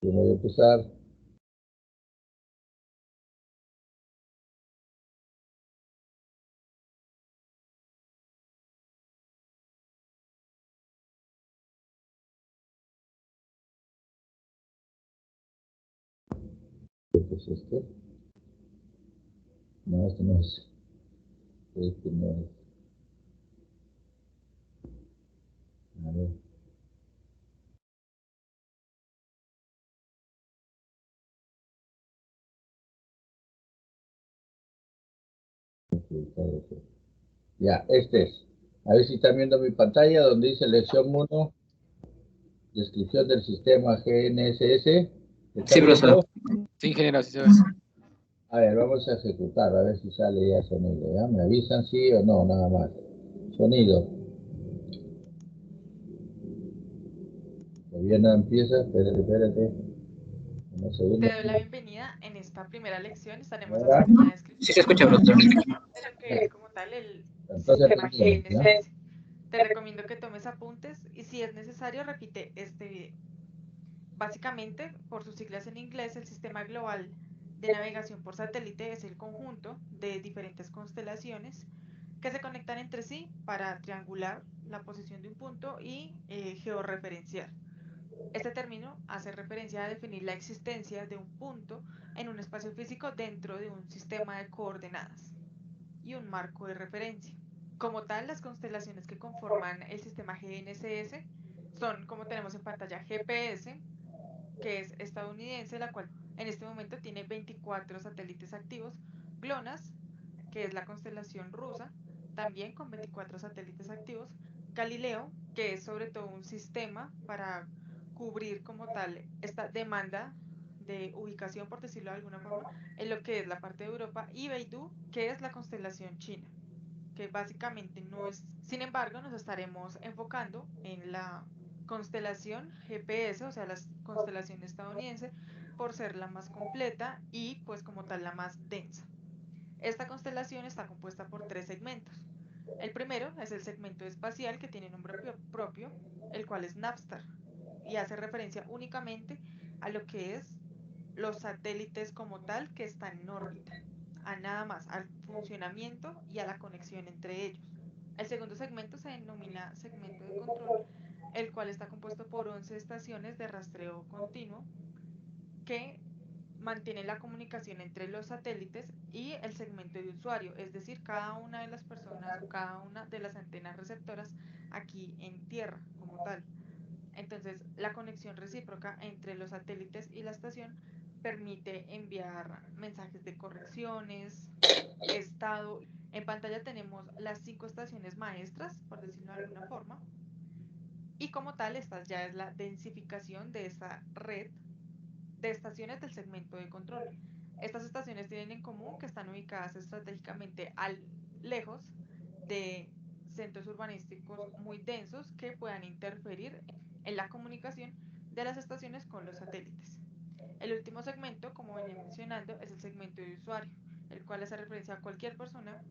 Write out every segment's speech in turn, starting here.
Yo voy a empezar. ¿Qué es esto? No, esto no es. Este no es. A ver. Ya, este es. A ver si están viendo mi pantalla donde dice lección 1, descripción del sistema GNSS. Sí, ¿Están profesor. viendo? Sí, ingeniero, sí se ve. A ver, vamos a ejecutar, a ver si sale ya sonido. ¿Ya? ¿Me avisan sí o no? Nada más. Sonido. Todavía no empieza. Espérate, espérate. Un Te segundo. doy la bienvenida. En esta primera lección estaremos Ahora. haciendo una Sí se descripción escucha, global profesor. de lo que es como tal el Entonces, sistema ¿ya? GNSS. Te recomiendo que tomes apuntes y si es necesario repite este video. Básicamente, por sus siglas en inglés, el sistema global de navegación por satélite es el conjunto de diferentes constelaciones que se conectan entre sí para triangular la posición de un punto y georreferenciar. Este término hace referencia a definir la existencia de un punto en un espacio físico dentro de un sistema de coordenadas y un marco de referencia. Como tal, las constelaciones que conforman el sistema GNSS son, como tenemos en pantalla, GPS, que es estadounidense, la cual en este momento tiene 24 satélites activos, GLONASS, que es la constelación rusa, también con 24 satélites activos, Galileo, que es sobre todo un sistema para cubrir como tal esta demanda de ubicación, por decirlo de alguna forma, en lo que es la parte de Europa, y Beidou, que es la constelación china, que básicamente no es, sin embargo, nos estaremos enfocando en la constelación GPS, o sea, la constelación estadounidense, por ser la más completa y pues como tal la más densa. Esta constelación está compuesta por tres segmentos. El primero es el segmento espacial que tiene nombre propio, el cual es Navstar, y hace referencia únicamente a lo que es los satélites como tal que están en órbita, a nada más, al funcionamiento y a la conexión entre ellos. El segundo segmento se denomina segmento de control, el cual está compuesto por 11 estaciones de rastreo continuo que mantiene la comunicación entre los satélites y el segmento de usuario, es decir, cada una de las personas o cada una de las antenas receptoras aquí en tierra como tal. Entonces, la conexión recíproca entre los satélites y la estación permite enviar mensajes de correcciones, estado. En pantalla tenemos las 5 estaciones maestras, por decirlo de alguna forma, y como tal, esta ya es la densificación de esta red de estaciones del segmento de control. Estas estaciones tienen en común que están ubicadas estratégicamente lejos de centros urbanísticos muy densos que puedan interferir en la comunicación de las estaciones con los satélites. El último segmento, como venía mencionando, es el segmento de usuario, el cual hace referencia a cualquier persona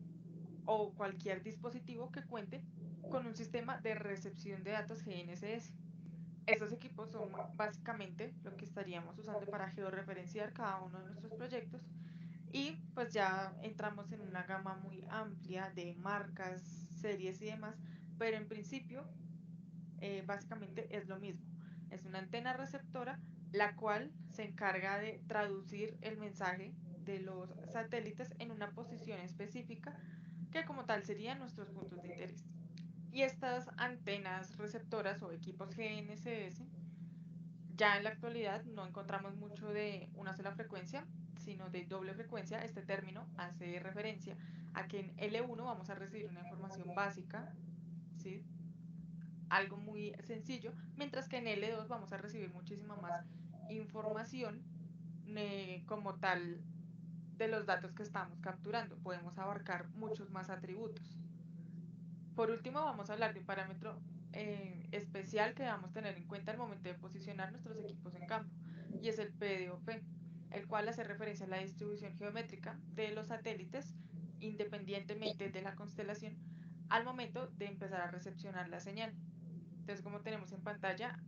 o cualquier dispositivo que cuente con un sistema de recepción de datos GNSS. Estos equipos son básicamente lo que estaríamos usando para georreferenciar cada uno de nuestros proyectos y pues ya entramos en una gama muy amplia de marcas, series y demás, pero en principio básicamente es lo mismo. Es una antena receptora la cual se encarga de traducir el mensaje de los satélites en una posición específica que como tal serían nuestros puntos de interés. Y estas antenas receptoras o equipos GNSS ya en la actualidad no encontramos mucho de una sola frecuencia, sino de doble frecuencia. Este término hace referencia a que en L1 vamos a recibir una información básica, ¿sí? Algo muy sencillo, mientras que en L2 vamos a recibir muchísima más información como tal de los datos que estamos capturando. Podemos abarcar muchos más atributos. Por último, vamos a hablar de un parámetro especial que debemos tener en cuenta al momento de posicionar nuestros equipos en campo, y es el PDOP, el cual hace referencia a la distribución geométrica de los satélites independientemente de la constelación al momento de empezar a recepcionar la señal. Entonces, como tenemos en pantalla,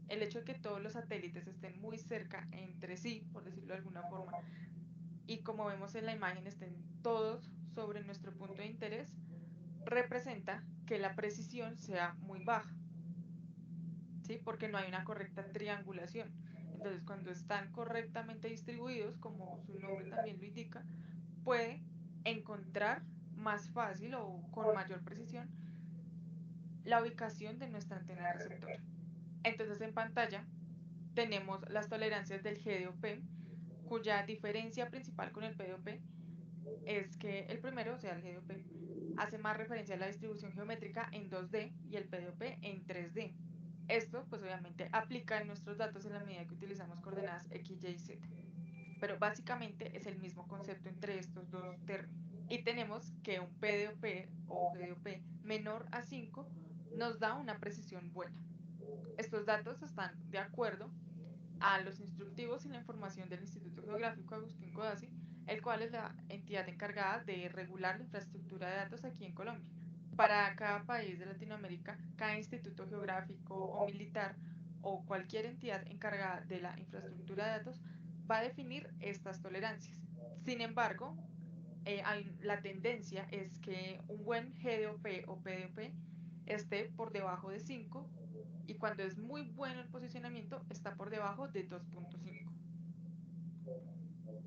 el hecho de que todos los satélites estén muy cerca entre sí, por decirlo de alguna forma, y como vemos en la imagen estén todos sobre nuestro punto de interés, representa que la precisión sea muy baja, ¿sí? Porque no hay una correcta triangulación. Entonces, cuando están correctamente distribuidos, como su nombre también lo indica, puede encontrar más fácil o con mayor precisión la ubicación de nuestra antena receptora. Entonces, en pantalla tenemos las tolerancias del GDOP, cuya diferencia principal con el PDOP es que el primero, o sea, el GDOP, hace más referencia a la distribución geométrica en 2D y el PDOP en 3D. Esto, pues obviamente, aplica en nuestros datos en la medida que utilizamos coordenadas X, Y y Z. Pero básicamente es el mismo concepto entre estos dos términos. Y tenemos que un PDOP o GDOP menor a 5 nos da una precisión buena. Estos datos están de acuerdo a los instructivos y la información del Instituto Geográfico Agustín Codazzi, el cual es la entidad encargada de regular la infraestructura de datos aquí en Colombia. Para cada país de Latinoamérica, cada instituto geográfico o militar o cualquier entidad encargada de la infraestructura de datos va a definir estas tolerancias. Sin embargo, la tendencia es que un buen GDOP o PDOP esté por debajo de 5 y cuando es muy bueno el posicionamiento está por debajo de 2.5.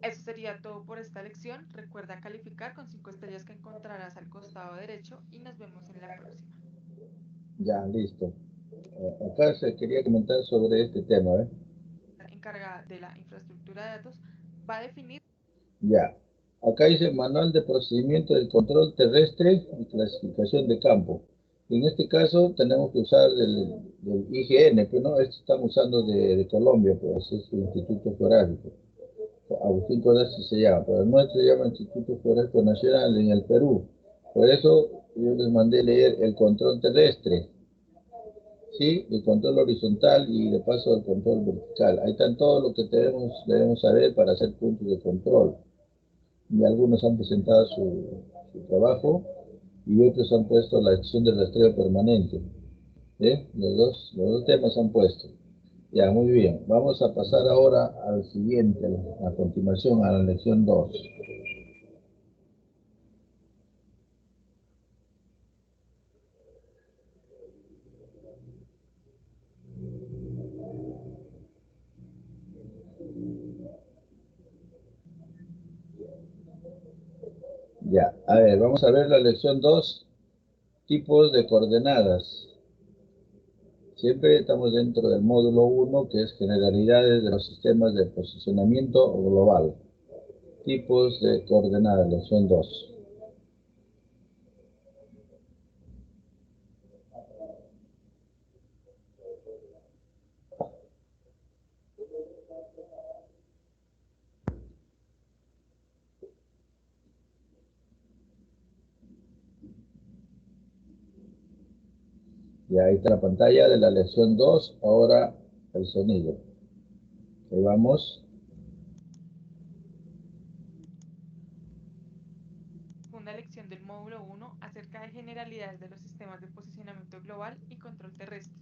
Eso sería todo por esta lección. Recuerda calificar con 5 estrellas que encontrarás al costado derecho y nos vemos en la próxima. Ya, listo. Acá se quería comentar sobre este tema, ¿eh? Encargada de la infraestructura de datos va a definir. Ya. Acá dice Manual de Procedimiento del Control Terrestre y Clasificación de Campo. En este caso tenemos que usar del IGN, pero no, este estamos usando de Colombia, pues es el Instituto Geográfico. Agustín Codazzi se llama, pero el nuestro se llama Instituto Geográfico Nacional en el Perú. Por eso yo les mandé leer el control terrestre, ¿sí? El control horizontal y de paso el control vertical. Ahí están todo lo que debemos saber para hacer puntos de control. Y algunos han presentado su trabajo y otros han puesto la acción de rastreo permanente. ¿Eh? Los dos temas han puesto. Ya, muy bien. Vamos a pasar ahora al siguiente, a continuación, a la lección 2. Ya, a ver, vamos a ver la lección 2, tipos de coordenadas. Siempre estamos dentro del módulo 1, que es generalidades de los sistemas de posicionamiento global. Tipos de coordenadas, lección 2. Y ahí está la pantalla de la lección 2, ahora el sonido. Ahí vamos. Segunda lección del módulo 1 acerca de generalidades de los sistemas de posicionamiento global y control terrestre.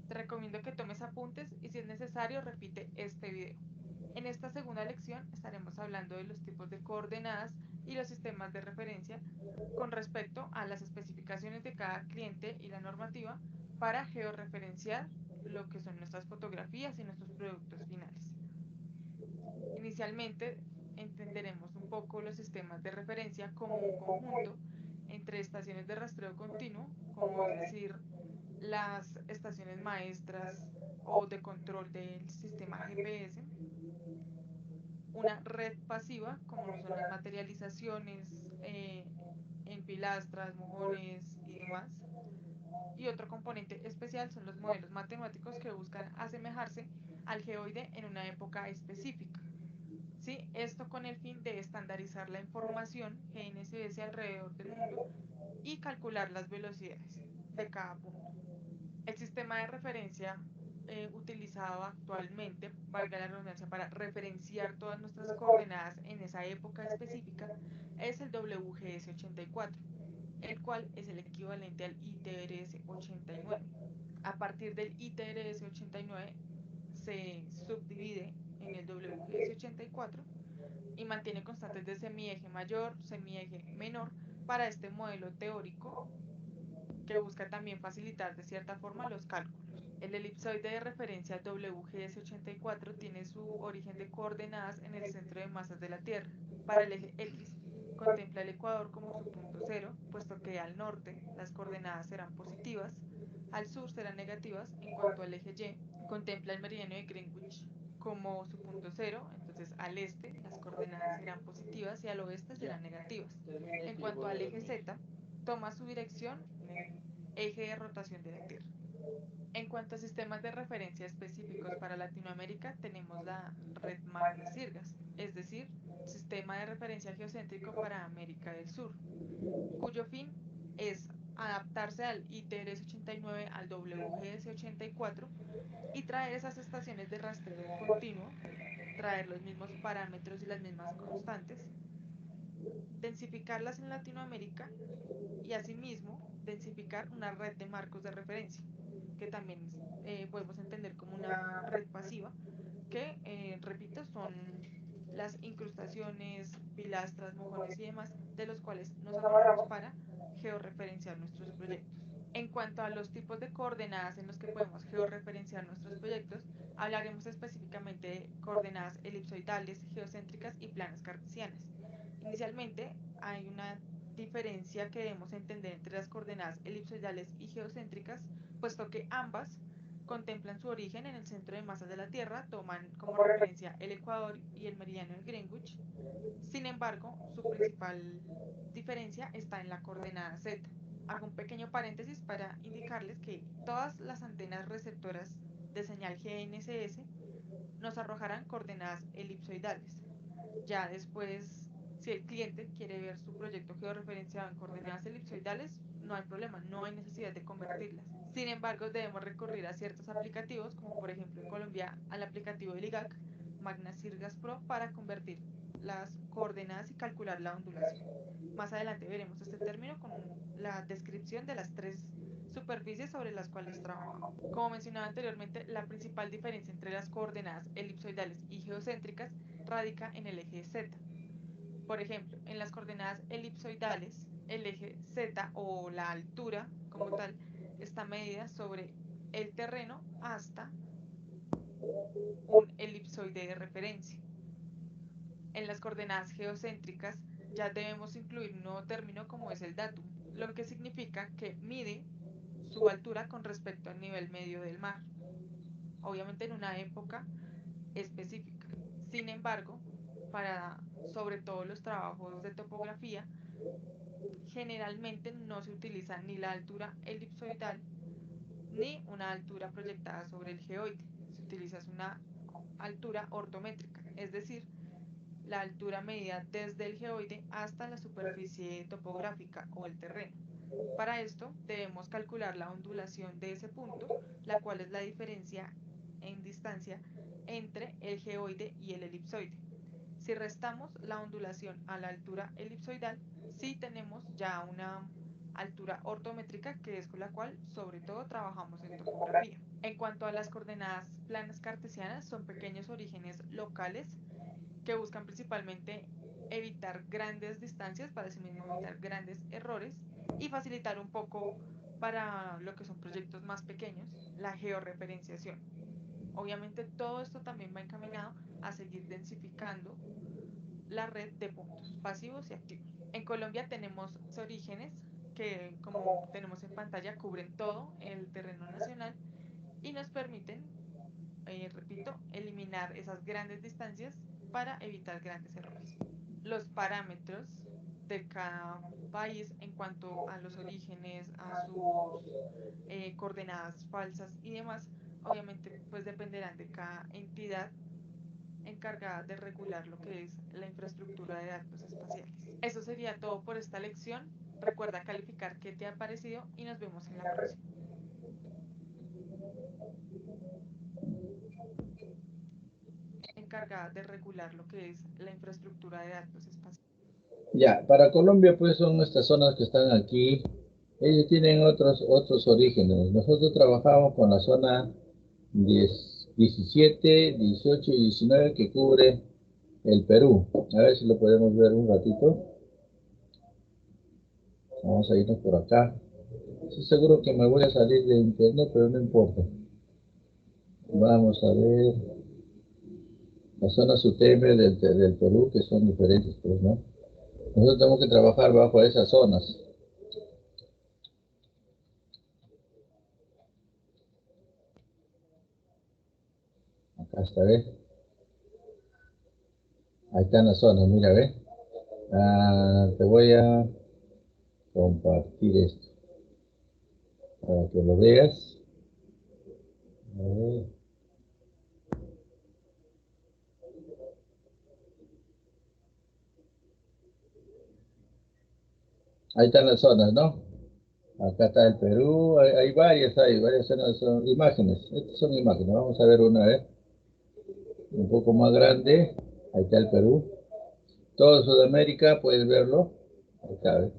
Te recomiendo que tomes apuntes y si es necesario repite este video. En esta segunda lección estaremos hablando de los tipos de coordenadas y los sistemas de referencia con respecto a las especificaciones de cada cliente y la normativa para georreferenciar lo que son nuestras fotografías y nuestros productos finales. Inicialmente entenderemos un poco los sistemas de referencia como un conjunto entre estaciones de rastreo continuo, como es decir, las estaciones maestras o de control del sistema GPS, una red pasiva, como lo son las materializaciones en pilastras, mojones y demás, y otro componente especial son los modelos matemáticos que buscan asemejarse al geoide en una época específica. ¿Sí? Esto con el fin de estandarizar la información GNSS alrededor del mundo y calcular las velocidades de cada punto. El sistema de referencia utilizado actualmente, valga la redundancia, para referenciar todas nuestras coordenadas en esa época específica, es el WGS 84, el cual es el equivalente al ITRS 89. A partir del ITRS 89 se subdivide en el WGS 84 y mantiene constantes de semieje mayor, semieje menor para este modelo teórico que busca también facilitar de cierta forma los cálculos. El elipsoide de referencia WGS84 tiene su origen de coordenadas en el centro de masas de la Tierra. Para el eje X, contempla el ecuador como su punto cero, puesto que al norte las coordenadas serán positivas, al sur serán negativas. En cuanto al eje Y, contempla el meridiano de Greenwich como su punto cero, entonces al este las coordenadas serán positivas y al oeste serán negativas. En cuanto al eje Z, toma su dirección en el eje de rotación de la Tierra. En cuanto a sistemas de referencia específicos para Latinoamérica, tenemos la red Magna-Sirgas, es decir, sistema de referencia geocéntrico para América del Sur, cuyo fin es adaptarse al ITRS 89, al WGS 84 y traer esas estaciones de rastreo continuo, traer los mismos parámetros y las mismas constantes, densificarlas en Latinoamérica y asimismo densificar una red de marcos de referencia, que también podemos entender como una red pasiva, que, repito, son las incrustaciones, pilastras, mojones y demás, de los cuales nos agarramos para georreferenciar nuestros proyectos. En cuanto a los tipos de coordenadas en los que podemos georreferenciar nuestros proyectos, hablaremos específicamente de coordenadas elipsoidales, geocéntricas y planas cartesianas. Inicialmente, hay una diferencia que debemos entender entre las coordenadas elipsoidales y geocéntricas, puesto que ambas contemplan su origen en el centro de masas de la Tierra, toman como referencia el ecuador y el meridiano de Greenwich. Sin embargo, su principal diferencia está en la coordenada Z. Hago un pequeño paréntesis para indicarles que todas las antenas receptoras de señal GNSS nos arrojarán coordenadas elipsoidales. Ya después, si el cliente quiere ver su proyecto georreferenciado en coordenadas elipsoidales, no hay problema, no hay necesidad de convertirlas. Sin embargo, debemos recurrir a ciertos aplicativos, como por ejemplo en Colombia al aplicativo del IGAC, Magna-Sirgas Pro, para convertir las coordenadas y calcular la ondulación. Más adelante veremos este término con la descripción de las tres superficies sobre las cuales trabajamos. Como mencionaba anteriormente, la principal diferencia entre las coordenadas elipsoidales y geocéntricas radica en el eje Z. Por ejemplo, en las coordenadas elipsoidales, el eje Z o la altura como tal está medida sobre el terreno hasta un elipsoide de referencia. En las coordenadas geocéntricas ya debemos incluir un nuevo término como es el datum, lo que significa que mide su altura con respecto al nivel medio del mar, obviamente en una época específica. Sin embargo, para sobre todo los trabajos de topografía, generalmente no se utiliza ni la altura elipsoidal ni una altura proyectada sobre el geoide. Se utiliza una altura ortométrica, es decir, la altura medida desde el geoide hasta la superficie topográfica o el terreno. Para esto debemos calcular la ondulación de ese punto, la cual es la diferencia en distancia entre el geoide y el elipsoide. Si restamos la ondulación a la altura elipsoidal, sí tenemos ya una altura ortométrica, que es con la cual sobre todo trabajamos en topografía. En cuanto a las coordenadas planas cartesianas, son pequeños orígenes locales que buscan principalmente evitar grandes distancias, para así mismo evitar grandes errores y facilitar un poco para lo que son proyectos más pequeños la georreferenciación. Obviamente todo esto también va encaminado a seguir densificando la red de puntos pasivos y activos. En Colombia tenemos orígenes que, como tenemos en pantalla, cubren todo el terreno nacional y nos permiten, repito, eliminar esas grandes distancias para evitar grandes errores. Los parámetros de cada país en cuanto a los orígenes, a sus coordenadas falsas y demás, obviamente pues dependerán de cada entidad encargada de regular lo que es la infraestructura de datos espaciales. Eso sería todo por esta lección. Recuerda calificar qué te ha parecido y nos vemos en la próxima. Encargada de regular lo que es la infraestructura de datos espaciales. Ya, para Colombia pues son estas zonas que están aquí Ellos tienen otros orígenes. Nosotros trabajamos con la zona 10, 17, 18 y 19 que cubre el Perú. A ver si lo podemos ver un ratito. Vamos a irnos por acá. Estoy seguro que me voy a salir de internet, pero no importa. Vamos a ver las zonas UTM del Perú, que son diferentes, pues, ¿no? Nosotros tenemos que trabajar bajo esas zonas. Acá está, ¿ves? Ahí están las zonas, mira, ¿ves? Te voy a compartir esto para que lo veas. A ver. Ahí están las zonas, ¿no? Acá está el Perú, hay varias zonas, son imágenes. Estas son imágenes, vamos a ver una vez. Un poco más grande. Ahí está el Perú. Todo Sudamérica, puedes verlo. Ahí está, ¿ves?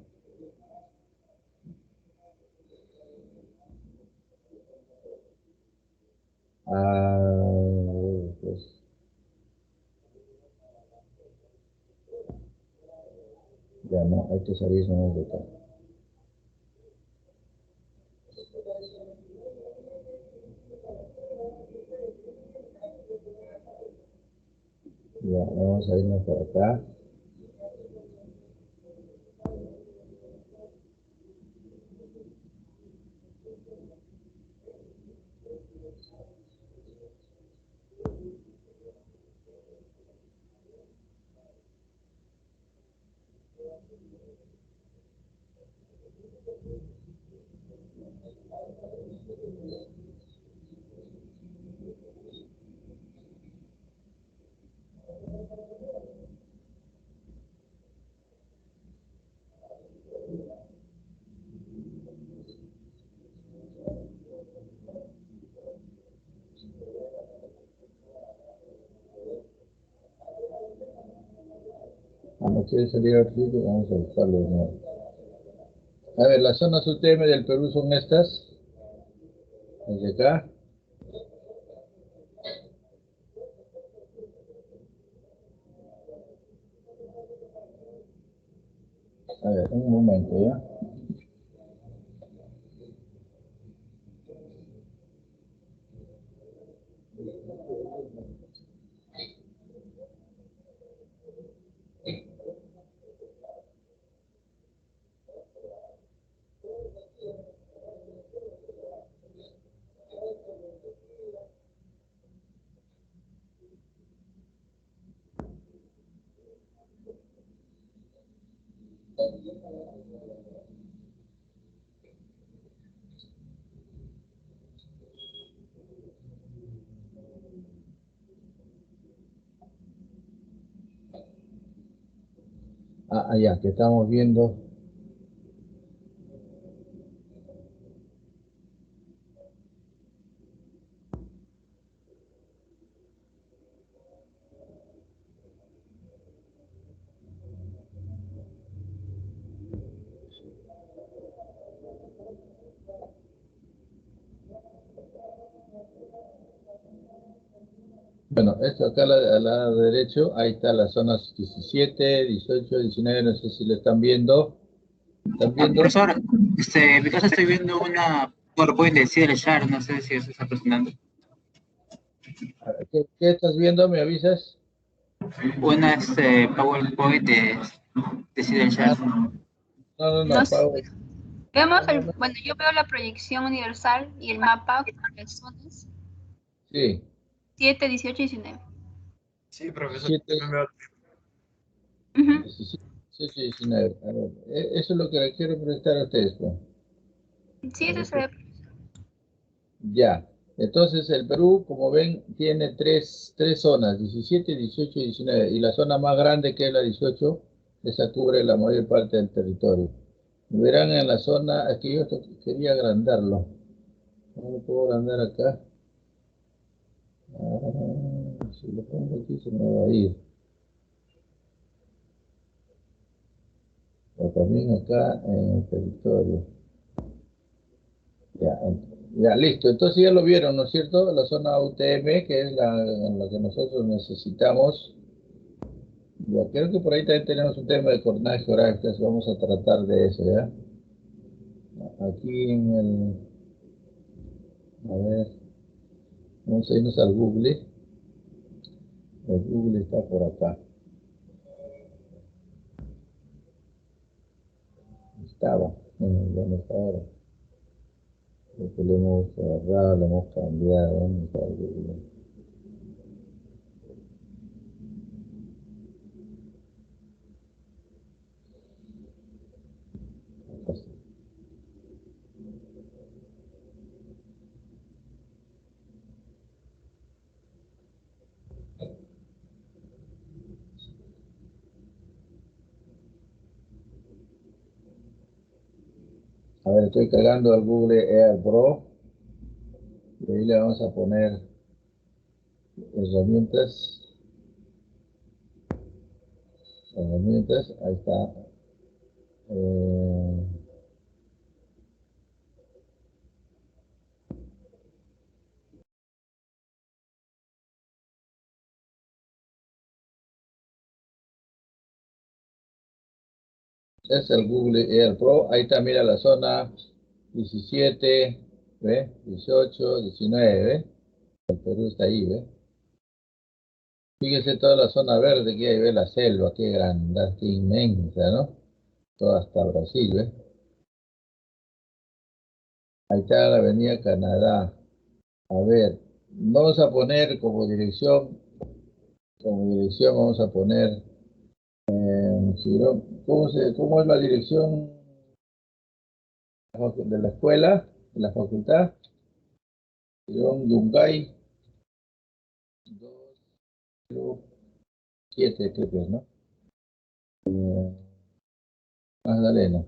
Pues, ya no, hay que salir nomás de acá. Ya, vamos a irnos por acá. No quiere salir al sitio, vamos a buscarlo de nuevo. A ver, las zonas UTM del Perú son estas. Desde acá. A ver, un momento, ¿ya? Ya, que estamos viendo. Bueno, esto acá al lado derecho, ahí está las zonas 17, 18, 19, no sé si lo están viendo. ¿Están viendo? Profesor, en mi caso estoy viendo una PowerPoint de Cedar Share, no sé si eso está presentando. ¿Qué estás viendo? ¿Me avisas? Una PowerPoint de Cedar Ah, Share. no, No sé, Pau. vemos No, no. bueno, yo veo la proyección universal y el mapa con las zonas Sí, 7, 18 y 19. Sí, profesor, 17, también veo. 19. 17, 18, 19. A ver, eso es lo que le quiero preguntar a ustedes, pues. Sí, A eso ver, se ve. ya. Entonces, el Perú, como ven, tiene tres zonas, 17, 18 y 19. Y la zona más grande, que es la 18, esa cubre la mayor parte del territorio. Verán en la zona, es que yo quería agrandarlo. No lo puedo agrandar acá. Si lo pongo aquí se me va a ir. O también acá en el territorio. Ya, ya, listo. Entonces ya lo vieron, ¿no es cierto? La zona UTM, que es la que nosotros necesitamos. Ya, creo que por ahí también tenemos un tema de coordenadas geográficas. Vamos a tratar de eso, ¿ya? Aquí en el... A ver, vamos a irnos al Google. El Google está por acá. Estaba. ¿Dónde está ahora? Porque lo hemos cerrado, lo hemos cambiado. ¿Dónde está el Google? Acá está. A ver, estoy cargando al Google Air Pro. Y ahí le vamos a poner herramientas. Herramientas, ahí está. Eh, es el Google Air Pro. Ahí está, mira la zona 17, ¿ve? 18, 19, ¿ve? El Perú está ahí, ¿ve? Fíjese toda la zona verde que hay, ¿ve? La selva, qué grande, qué inmensa, ¿no? Toda hasta Brasil, ¿ve? Ahí está la Avenida Canadá. A ver, vamos a poner como dirección vamos a poner, ¿cómo es la dirección de la escuela, de la facultad? Yungay 207, creo que es, ¿no? Magdalena.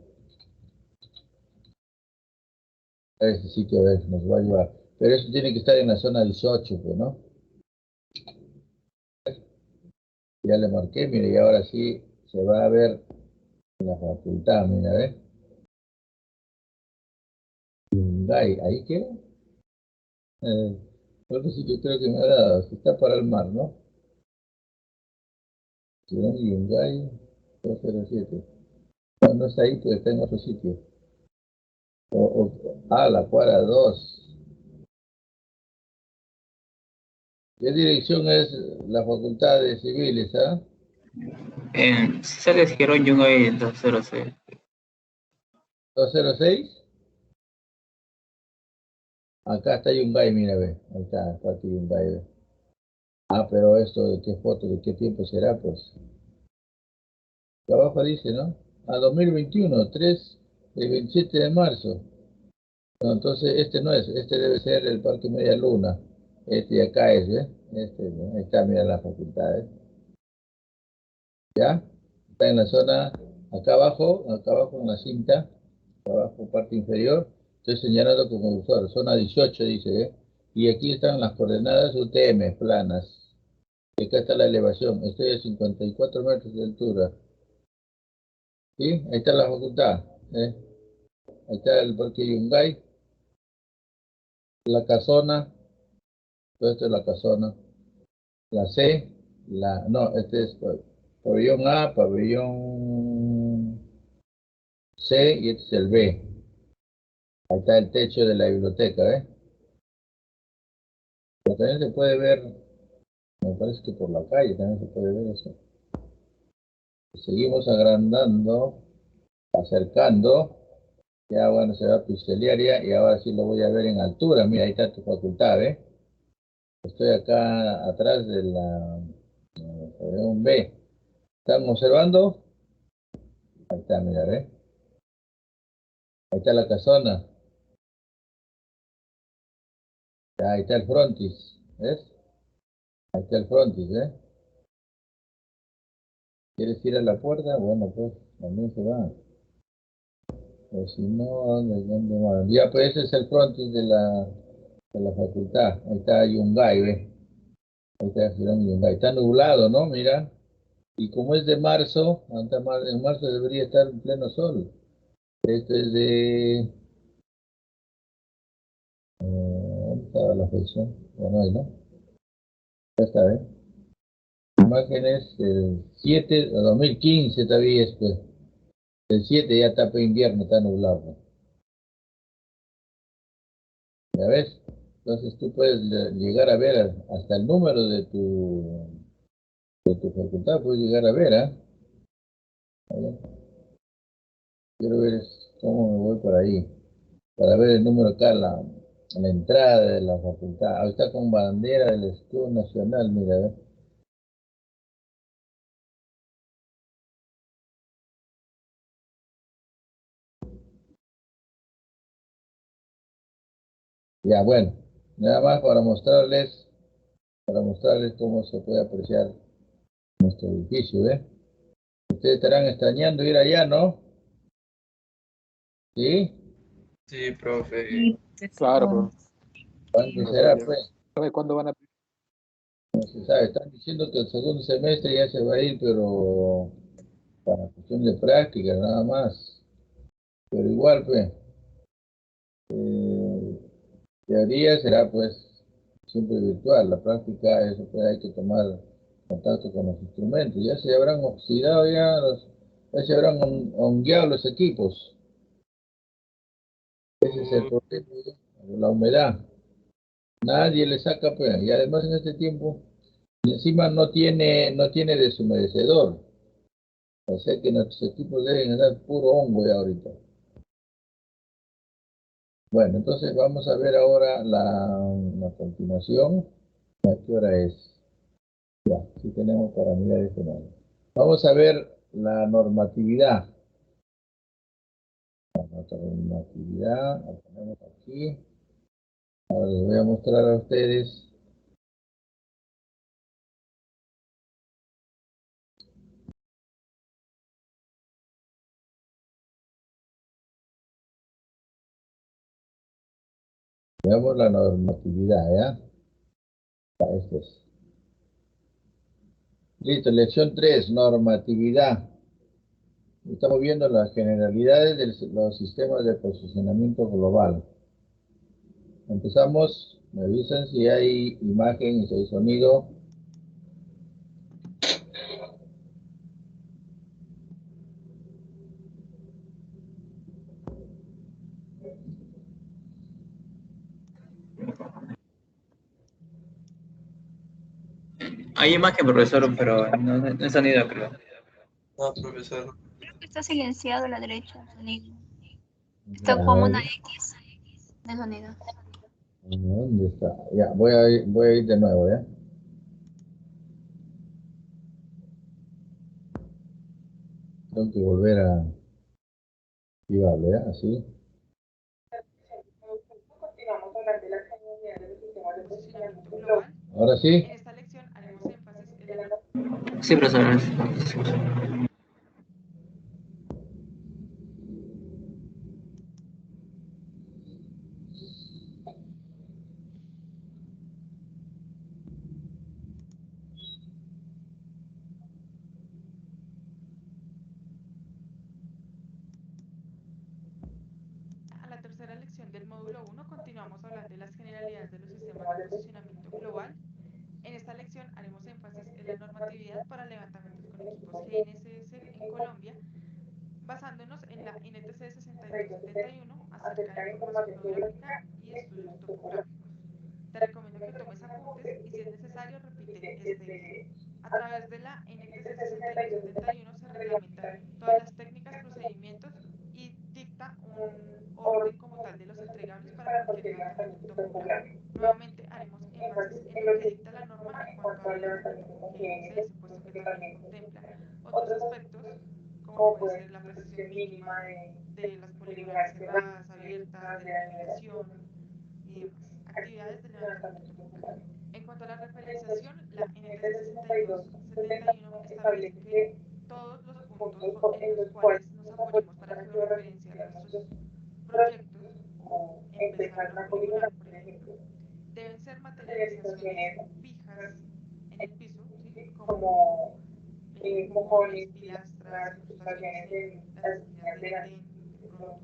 A ese sitio a ver, nos va a llevar. Pero eso tiene que estar en la zona 18, pues, ¿no? Ya le marqué, mire, y ahora sí se va a ver en la facultad, mira, ¿ves? Yungay, ¿ahí queda? Eh, Otro sitio creo que me ha dado, que está para el mar, ¿no? Yungay 207. No, no está ahí, pues está en otro sitio. La cuadra 2. ¿Qué dirección es la Facultad de Civiles, ah? Si sale Girón Yungay 206. 206. Acá está Yungay, mira, ve. Ahí está, Parque Yungay, ve. Pero esto, ¿de qué foto, de qué tiempo será? Pues, acá abajo dice, ¿no? 2021, 3, el 27 de marzo. No, entonces, este no es, este debe ser el Parque Media Luna. Este de acá es, ¿ve? Este, ¿no? Ahí está, mira la facultad, ¿eh? ¿Ya? Está en la zona, acá abajo en la cinta, acá abajo, parte inferior, estoy señalando como usuario, zona 18 dice, ¿eh? Y aquí están las coordenadas UTM, planas. Y acá está la elevación, estoy a 54 metros de altura. ¿Sí? Ahí está la facultad, ¿eh? Ahí está el Parque Yungay, la casona, todo esto es la casona, la C, no, este es pabellón A, pabellón C y este es el B. Ahí está el techo de la biblioteca, ¿eh? Pero también se puede ver, me parece que por la calle también se puede ver eso. Seguimos agrandando, acercando, ya bueno, se va a pixelear y ahora sí lo voy a ver en altura. Mira, ahí está tu facultad, ¿eh? Estoy acá atrás de un B. ¿Están observando? Ahí está, mira, ¿eh? Ahí está la casona, ahí está el frontis, ¿ves? Ahí está el frontis, ¿eh? ¿Quieres ir a la puerta? Bueno, pues también se va. O si no, ¿de dónde más? Ya, pues ese es el frontis de la facultad. Ahí está Yungay, ¿ve? Ahí está Girón Yungay. Está nublado, ¿no? Mira. Y como es de marzo, en marzo debería estar en pleno sol. Esto es de estaba la fecha? Ya no hay, ¿no? Ya está, ¿eh? Imágenes del 7 de 2015 todavía es, pues. El 7 ya está para invierno, está nublado. ¿Ya ves? Entonces tú puedes llegar a ver hasta el número de tu facultad, puedes llegar a ver, ¿ah? A ver, quiero ver cómo me voy por ahí, para ver el número acá, la entrada de la facultad. Ahí está con bandera del escudo nacional, mira, ¿ves? Ya, bueno, nada más para mostrarles cómo se puede apreciar nuestro edificio, ¿ves? Ustedes estarán extrañando ir allá, ¿no? ¿Sí? Sí, profe. Sí, Claro, profe. ¿Cuándo será, pues? Profe, ¿cuándo van a...? No se sabe. Están diciendo que el segundo semestre ya se va a ir, pero para cuestión de práctica, nada más. Pero igual, pues, teoría será, pues, siempre virtual. La práctica, eso pues, hay que tomar contacto con los instrumentos. Ya se habrán oxidado, ya se habrán hongueado los equipos. Ese es el problema, la humedad. Nadie le saca, pues, y además en este tiempo, y encima no tiene deshumedecedor. O sea que nuestros equipos deben estar puro hongo ya ahorita. Bueno, entonces vamos a ver ahora la continuación. ¿A qué hora es? Ya, sí tenemos para mirar este número. Vamos a ver la normatividad. La normatividad, la ponemos aquí. Ahora les voy a mostrar a ustedes. Veamos la normatividad, ¿ya? Esto es. Listo, lección 3, normatividad. Estamos viendo las generalidades de los sistemas de posicionamiento global. Empezamos, me avisan si hay imagen y si hay sonido. Hay imagen, profesor, pero no he sonido, creo. No, profesor. creo que está silenciado a la derecha el sonido. Ya, Está como una X de sonido. ¿dónde está? Ya, voy a ir de nuevo, ¿ya? Tengo que volver a activarlo, ¿ya? Así. Continuamos hablando de las generalidades del sistema de posicionamiento global. Ahora En sí. esta lección haremos énfasis en la Sí, profesor. a la tercera lección del módulo 1 continuamos hablando de las generalidades de los sistemas de posicionamiento global. En esta lección haremos énfasis en la normatividad para levantamientos con equipos GNSS en Colombia, basándonos en la NTC 6271 acerca de información geográfica y estudios topográficos. Te recomiendo que tomes apuntes y si es necesario repite este video. A través de la NTC 6271 se reglamentan todas las técnicas, procedimientos y dicta un orden como tal de los entregables para cualquier levantamiento topográfico. Nuevamente haremos énfasis en lo que dicta la norma en cuanto al levantamiento con GNSS, puesto que también contempla otros aspectos como puede ser la precisión mínima de las poligonales cerradas, abiertas, de la nivelación y demás. Actividades de levantamiento topográfico. En cuanto a la referenciación, la NTC 6271 establece que todos los puntos en los cuales nos apoyemos para georreferenciar nuestros proyectos o empezar una poligonal, por ejemplo, deben ser materializaciones fijas en el piso, ¿sí? Como mojones, pilastras, incrustaciones en las esquinas del andén, de pronto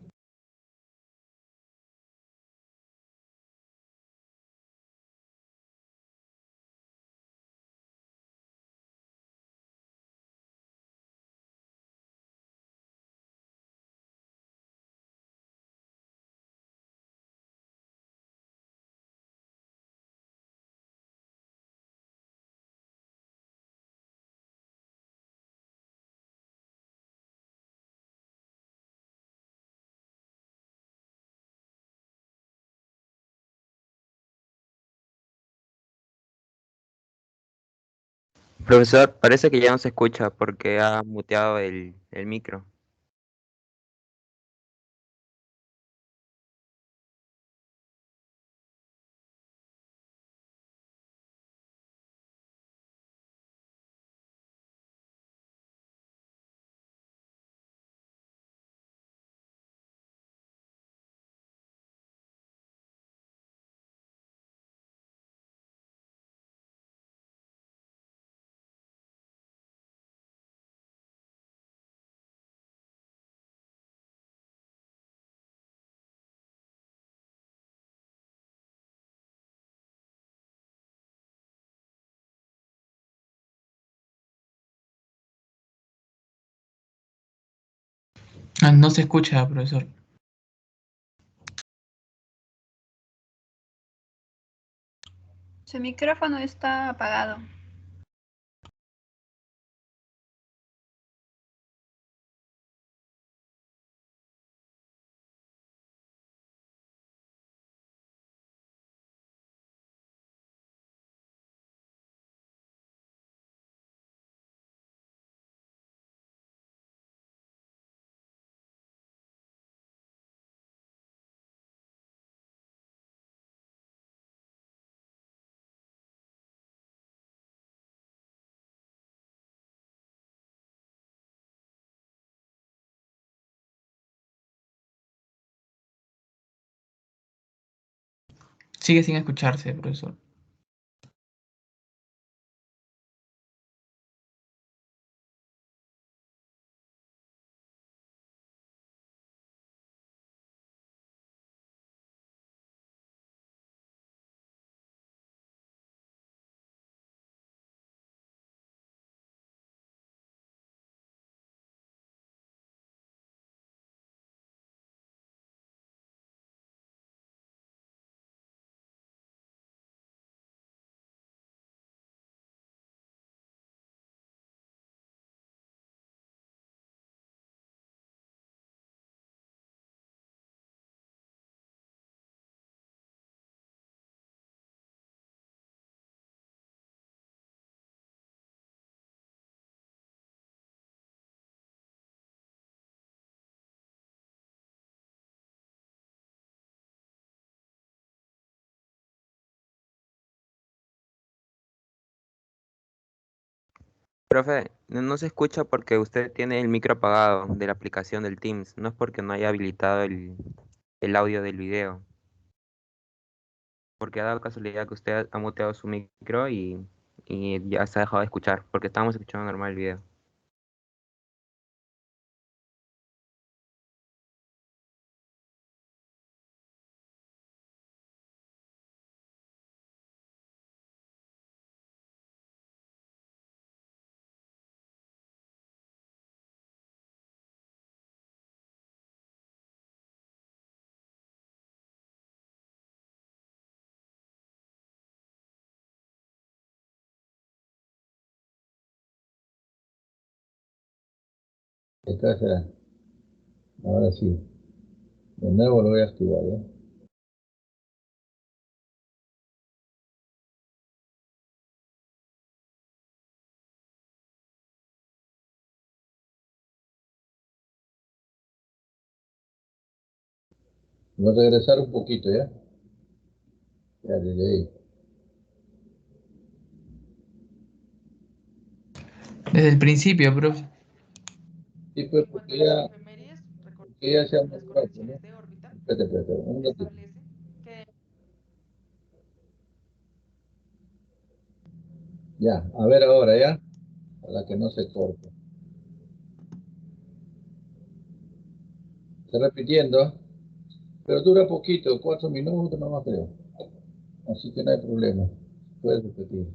Profesor, parece que ya no se escucha porque ha muteado el micro. Ah, no se escucha, profesor. Su micrófono está apagado. Sigue sin escucharse, profesor. Profe, no se escucha porque usted tiene el micro apagado de la aplicación del Teams, no es porque no haya habilitado el audio del video, porque ha dado casualidad que usted ha muteado su micro y ya se ha dejado de escuchar, porque estábamos escuchando normal el video. Acá será. Ahora sí. De nuevo lo voy a activar, ¿ya? Voy a regresar un poquito, ¿ya? Ya, desde ahí. Desde el principio, profe. Sí, pues, En cuanto a las efemérides, recordemos porque ya se ha que las mostrado, ¿no? correcciones de órbita Espérate, un ratito. establecen que Ya, a ver ahora, ¿ya? Para que no se corte. Está repitiendo, pero dura poquito, 4 minutos nomás creo. Así que no hay problema. Puedes repetir.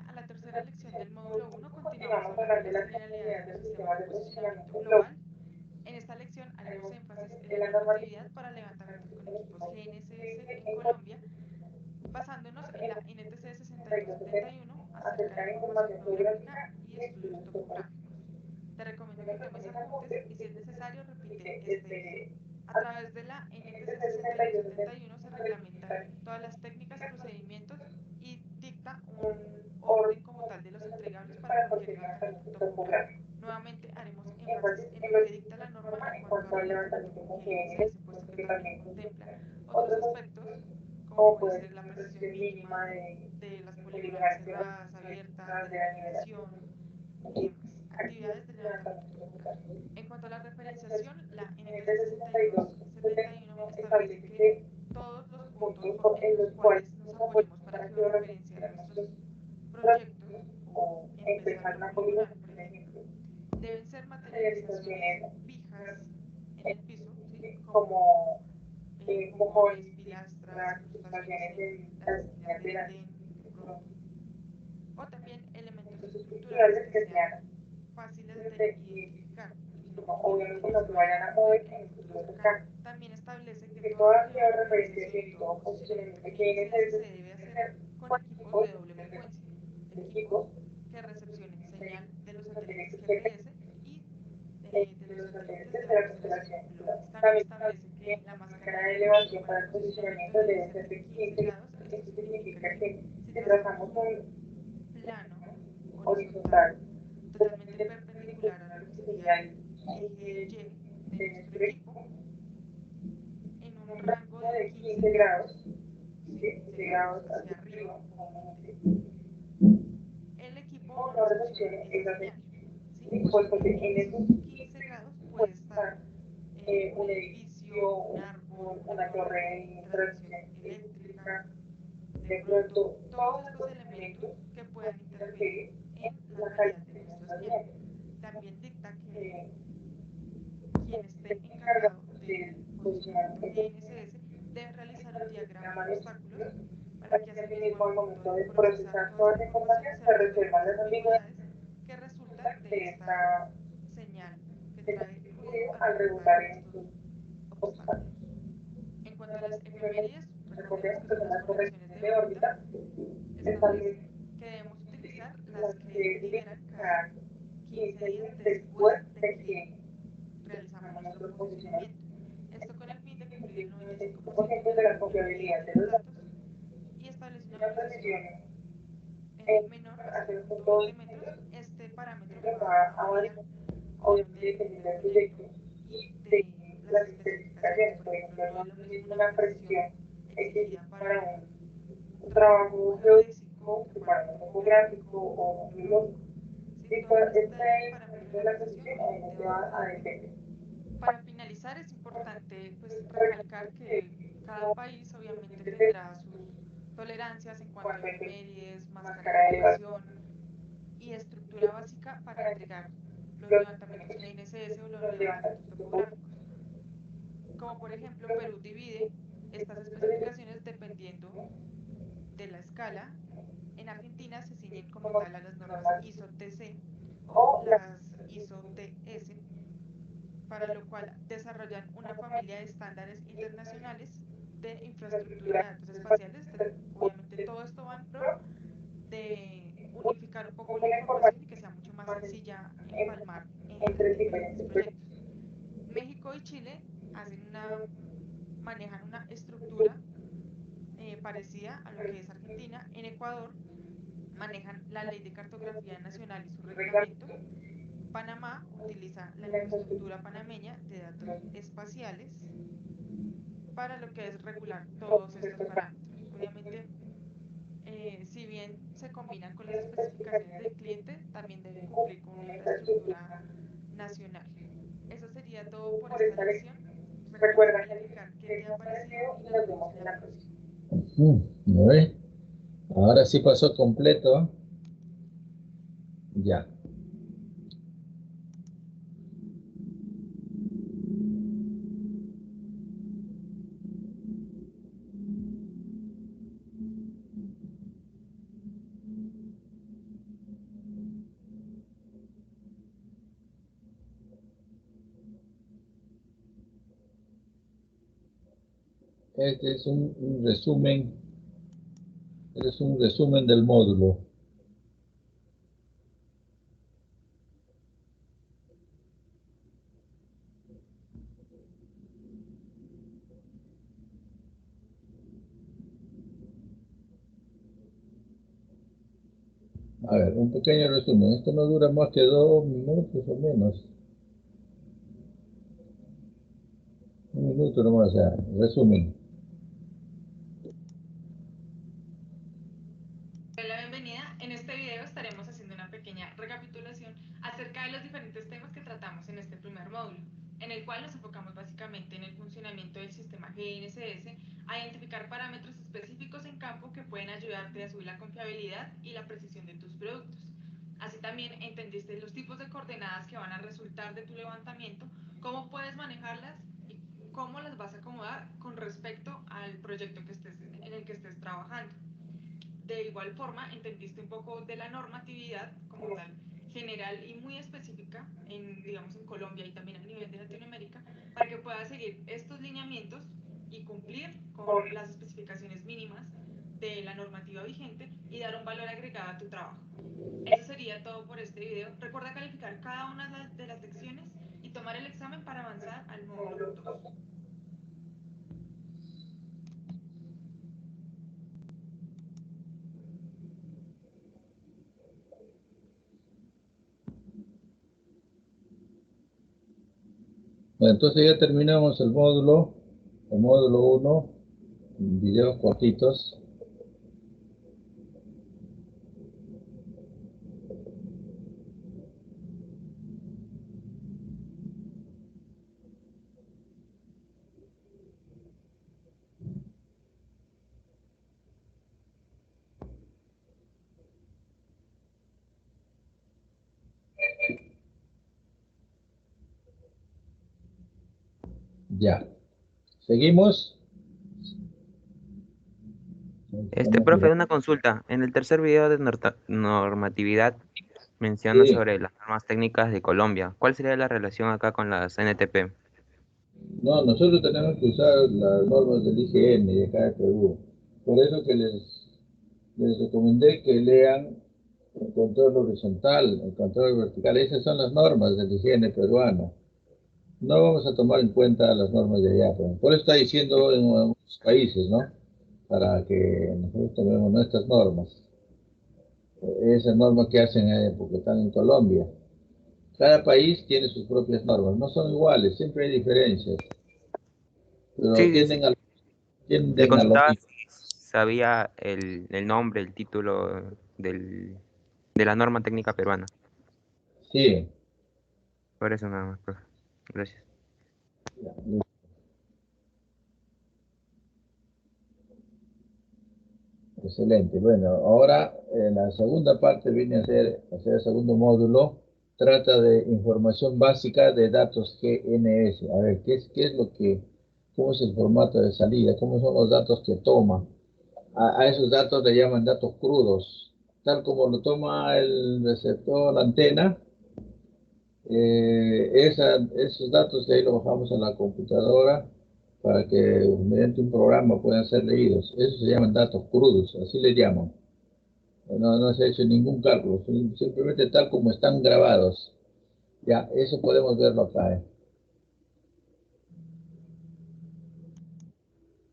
a la tercera lección del módulo 1 continuamos hablando de las generalidades de los sistemas de posicionamiento global. En esta lección haremos énfasis en la normatividad para levantamientos con equipos GNSS en Colombia, basándonos en la NTC 6271 acerca de información geográfica y estudios topográficos. Te recomiendo que tomes apuntes y si es necesario repite este video. A través de la NTC 6271 se reglamentan todas las técnicas, procedimientos y dicta un orden como tal de los entregables para cualquier levantamiento topográfico. Nuevamente haremos énfasis en lo que dicta la norma en cuanto al levantamiento con GNSS, puesto que también contempla otros aspectos como puede ser la precisión mínima de las poligonales cerradas, abiertas, de la aniquilación y demás. Actividades de levantamiento topográfico. En cuanto a la referenciación, la NTC 6271 establece que todos los puntos en los cuales nos apoyemos para georreferenciar nuestros proyectos o empezar una poligonal, por ejemplo, deben ser materializaciones fijas en el piso, ¿sí? Como mojones, pilastras, incrustaciones en las esquinas del andén, de pronto, o también elementos estructurales que sean fáciles de identificar y que obviamente no se vayan a mover en el futuro cercano. También establece que toda georreferenciación y todo posicionamiento de GNSS se debe hacer con equipos de doble frecuencia, equipos que recepcionen señal de los satélites GPS y de los satélites de la constelación Globo. También establece que la máscara de elevación para el posicionamiento debe ser de 15 grados. Esto significa que si trazamos un plano horizontal totalmente perpendicular a lo que sería el eje Y de nuestro equipo, en un rango de 15 grados, ¿sí? 15 grados hacia arriba, el equipo no recepcione esa señal, ¿sí? Puesto que en esos 15 grados puede estar un edificio, un árbol, una torre de transmisión eléctrica, de pronto todos estos elementos que puedan interferir en la calidad de nuestra señal. También dicta que quien esté encargado del posicionamiento GNSS debe realizar un diagrama de obstáculos para que asimismo al momento de procesar toda esta información se resuelvan las ambigüedades que resultan de esta señal que trae el ruido al rebotar en estos obstáculos. En cuanto a las efemérides, recordemos que son las correcciones de órbita, establece que debemos utilizar las que liberan cada 15 días después de que realizamos nuestro posicionamiento. Esto con el fin de cumplir el 95% de la confiabilidad de los datos y establece una precisión menor a 0.20 metros. Este parámetro va a variar obviamente dependiendo del proyecto y de las especificaciones. Por ejemplo, no es lo mismo una precisión exigida para un trabajo geodésico que para un topográfico o un biológico. Sí, todo este parámetro de la precisión obviamente va a depender. Para finalizar, es importante pues recalcar que cada país obviamente tendrá sus tolerancias en cuanto a efemérides, máscara de elevación y estructura básica para entregar los levantamientos GNSS o los levantamientos topográficos. Como por ejemplo, Perú divide estas especificaciones dependiendo de la escala. En Argentina se ciñen como tal a las normas ISO-TC o las ISO-TS, para lo cual desarrollan una familia de estándares internacionales de infraestructura de datos espaciales. Obviamente todo esto va en pro de unificar un poco la información y que sea mucho más sencilla empalmar entre diferentes proyectos. México y Chile manejan una estructura parecida a lo que es Argentina. En Ecuador manejan la Ley de Cartografía Nacional y su reglamento. Panamá utiliza la infraestructura panameña de datos espaciales para lo que es regular todos estos parámetros. Obviamente, si bien se combinan con las especificaciones del cliente, también deben cumplir con una infraestructura nacional. Eso sería todo por esta lección. Recuerda calificar qué te ha parecido y nos vemos en la próxima. ¿No ves? Ahora sí pasó completo. Ya. Este es un resumen, es un resumen del módulo. A ver, un pequeño resumen. Esto no dura más que 2 minutos o menos. 1 minuto nomás, ya. Resumen. La bienvenida. En este video estaremos haciendo una pequeña recapitulación acerca de los diferentes temas que tratamos en este primer módulo, en el cual nos enfocamos básicamente en el funcionamiento del sistema GNSS, a identificar parámetros específicos en campo que pueden ayudarte a subir la confiabilidad y la precisión de tus productos. Así también entendiste los tipos de coordenadas que van a resultar de tu levantamiento, cómo puedes manejarlas y cómo las vas a acomodar con respecto al proyecto en el que estés trabajando. De igual forma, entendiste un poco de la normatividad como tal, general y muy específica, digamos, en Colombia y también a nivel de Latinoamérica, para que puedas seguir estos lineamientos y cumplir con las especificaciones mínimas de la normativa vigente y dar un valor agregado a tu trabajo. Eso sería todo por este video. Recuerda calificar cada una de las lecciones y tomar el examen para avanzar al módulo 2. Bueno, entonces ya terminamos el módulo 1, videos cortitos. Ya. ¿Seguimos? Profe, una consulta. En el tercer video de normatividad menciona Sí. sobre las normas técnicas de Colombia. ¿Cuál sería la relación acá con las NTP? No, nosotros tenemos que usar las normas del IGN de acá de Perú. Por eso que les recomendé que lean el control horizontal, el control vertical. Esas son las normas del IGN peruano. No vamos a tomar en cuenta las normas de allá. Por eso está diciendo en algunos países, ¿no? Para que nosotros tomemos nuestras normas. Esas normas que hacen, porque están en Colombia. Cada país tiene sus propias normas. No son iguales, siempre hay diferencias. Pero Sí, sí, sí. Le tienden a lo consultaba mismo. si sabía el nombre, el título de la norma técnica peruana. Sí. Por eso nada más, profe. Gracias. Excelente. Bueno, ahora en la segunda parte viene a ser el segundo módulo, trata de información básica de datos GNS. A ver, qué es lo que, cómo es el formato de salida, cómo son los datos que toma? A esos datos le llaman datos crudos, tal como lo toma el receptor, la antena. Esos datos de ahí los bajamos a la computadora para que mediante un programa puedan ser leídos. Eso se llaman datos crudos, así le llaman. No se ha hecho ningún cálculo, simplemente tal como están grabados. Ya, eso podemos verlo acá.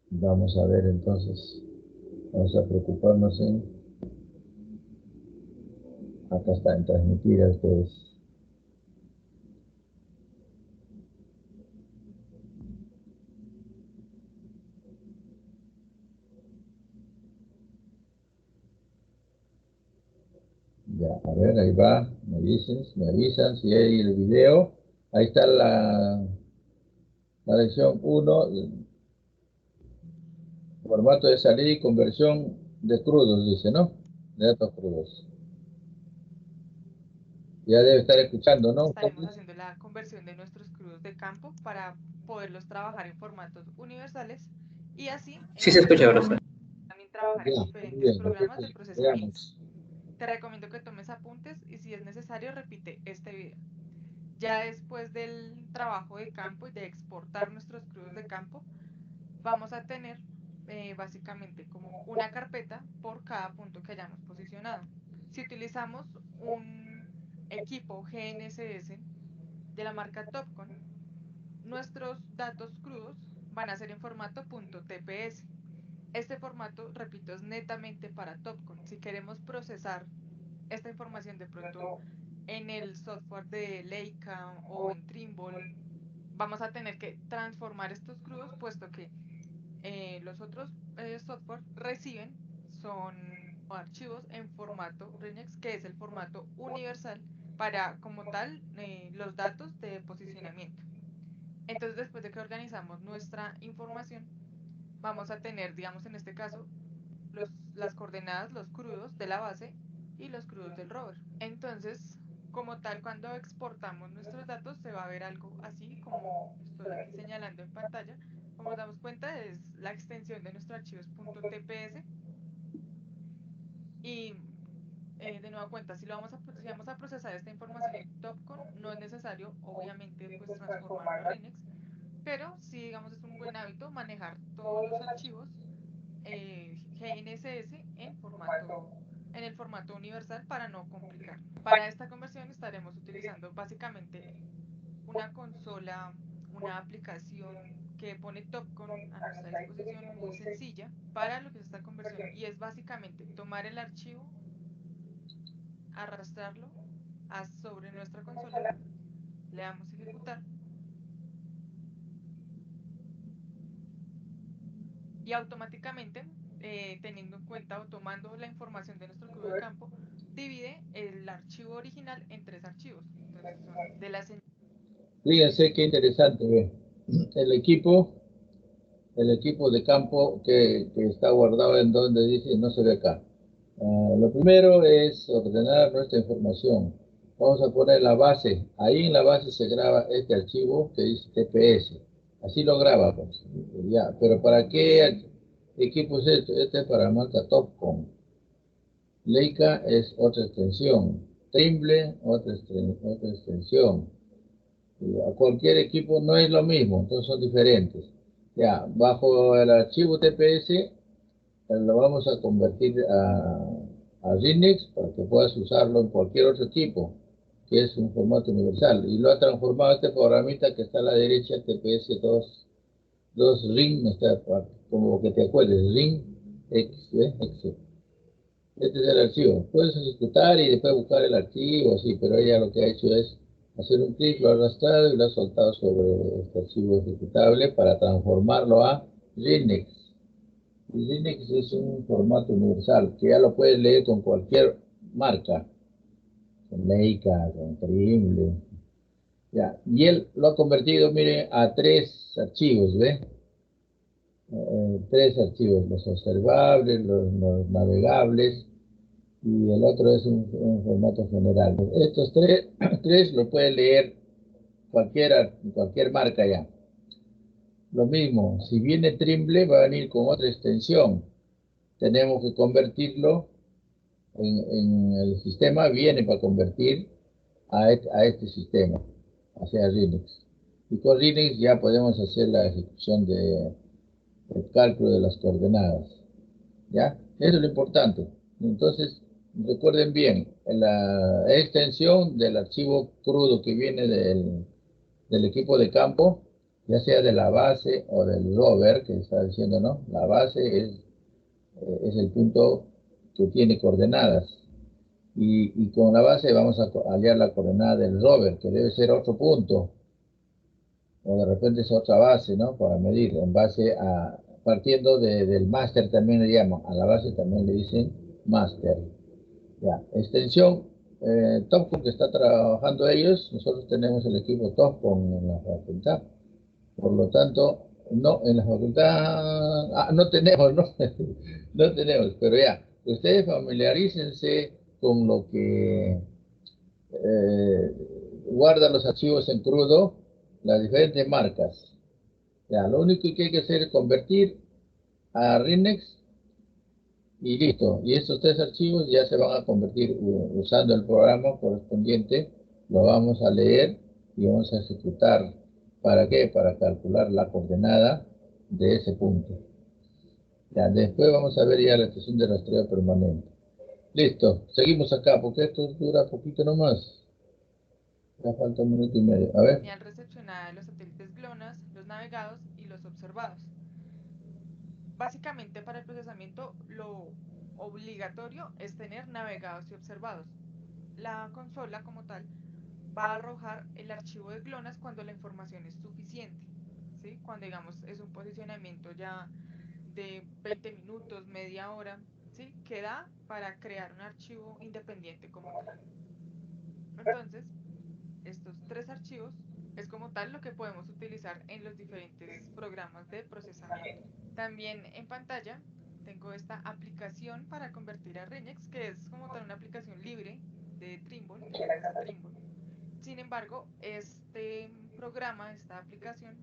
Vamos a ver entonces, vamos a preocuparnos en, acá está, en transmitir a ustedes. Ya, a ver, ahí va, me avisan si hay el video. Ahí está la lección 1, formato de salida y conversión de crudos, dice, ¿no? De datos crudos. Ya debe estar escuchando, ¿no? Estaremos haciendo la conversión de nuestros crudos de campo para poderlos trabajar en formatos universales y así Sí se escucha, profe. también trabajar Ya, en muy diferentes bien, programas del entonces, proceso TIMS. veamos. Te recomiendo que tomes apuntes y si es necesario repite este video. Ya después del trabajo de campo y de exportar nuestros crudos de campo, vamos a tener básicamente como una carpeta por cada punto que hayamos posicionado. Si utilizamos un equipo GNSS de la marca Topcon, nuestros datos crudos van a ser en formato .tps. Este formato, repito, es netamente para Topcon. Si queremos procesar esta información de pronto en el software de Leica o en Trimble, vamos a tener que transformar estos crudos, puesto que los otros software reciben son archivos en formato RINEX, que es el formato universal para, como tal, los datos de posicionamiento. Entonces, después de que organizamos nuestra información, vamos a tener, digamos en este caso, las coordenadas, los crudos de la base y los crudos del rover. Entonces, como tal, cuando exportamos nuestros datos, se va a ver algo así como estoy aquí señalando en pantalla. Como nos damos cuenta, es la extensión de nuestro archivo es .tps. Y de nueva cuenta, si vamos a procesar esta información en Topcon, no es necesario, obviamente, pues transformarlo a RINEX, pero sí, digamos, es un buen hábito manejar todos los archivos GNSS en el formato universal para no complicar. Para esta conversión estaremos utilizando básicamente una consola, una aplicación que pone Topcon a nuestra disposición, muy sencilla para lo que es esta conversión, y es básicamente tomar el archivo, arrastrarlo sobre nuestra consola, le damos a ejecutar y automáticamente, teniendo en cuenta o tomando la información de nuestro crudo de campo, divide el archivo original en 3 archivos. Entonces son de la Fíjense qué interesante, ve. El equipo de campo que está guardado en donde dice, no se ve acá. Lo primero es ordenar nuestra información. Vamos a poner la base. Ahí en la base se graba este archivo que dice TPS. Así lo graba, pues. Ya. Pero ¿para qué equipo es esto? Este es para la marca Topcon. Leica es otra extensión. Trimble, otra extensión. A cualquier equipo no es lo mismo, entonces son diferentes. Ya, bajo el archivo TPS lo vamos a convertir a RINEX para que puedas usarlo en cualquier otro equipo, que es un formato universal. Y lo ha transformado este programita que está a la derecha, TPS 2 RIN, está, como que te acuerdes, RIN X, X. Este es el archivo. Puedes ejecutar y después buscar el archivo, sí, pero ella lo que ha hecho es hacer un clic, lo ha arrastrado y lo ha soltado sobre este archivo ejecutable para transformarlo a RINEX. Y RINEX es un formato universal que ya lo puedes leer con cualquier marca, con Leica, con Trimble. Ya. Y él lo ha convertido, mire, a 3 archivos, ¿ve? 3 archivos, los observables, los navegables, y el otro es un formato general. Estos tres lo puede leer cualquier marca ya. Lo mismo, si viene Trimble va a venir con otra extensión. Tenemos que convertirlo en el sistema, viene para convertir a este sistema, hacia RINEX. Y con RINEX ya podemos hacer la ejecución del cálculo de las coordenadas. ¿Ya? Eso es lo importante. Entonces, recuerden bien, la extensión del archivo crudo que viene del equipo de campo, ya sea de la base o del rover, que está diciendo, ¿no? La base es el punto que tiene coordenadas. Y con la base vamos a hallar la coordenada del rover, que debe ser otro punto, o de repente es otra base, ¿no? Para medir, en base a, partiendo del máster también le llaman, a la base también le dicen máster. Ya, extensión, Topcon que está trabajando ellos, nosotros tenemos el equipo Topcon en la facultad, por lo tanto, no, en la facultad, no tenemos, ¿no? No tenemos, pero ya, ustedes familiarícense con lo que guarda los archivos en crudo, las diferentes marcas. Ya, lo único que hay que hacer es convertir a RINEX y listo. Y estos 3 archivos ya se van a convertir usando el programa correspondiente. Lo vamos a leer y vamos a ejecutar. ¿Para qué? Para calcular la coordenada de ese punto. Ya, después vamos a ver ya la estación de rastreo permanente. Listo, seguimos acá, porque esto dura poquito nomás. Ya falta 1 minuto y medio. A ver. Señal recepcionada de los satélites GLONASS, los navegados y los observados. Básicamente para el procesamiento lo obligatorio es tener navegados y observados. La consola como tal va a arrojar el archivo de GLONASS cuando la información es suficiente, ¿sí? Cuando digamos es un posicionamiento ya de 20 minutos, media hora, ¿sí? Que da para crear un archivo independiente como tal. Entonces, estos tres archivos es como tal lo que podemos utilizar en los diferentes programas de procesamiento. También en pantalla tengo esta aplicación para convertir a Regex, que es como tal una aplicación libre de Trimble, de la empresa Trimble. Sin embargo, este programa, esta aplicación,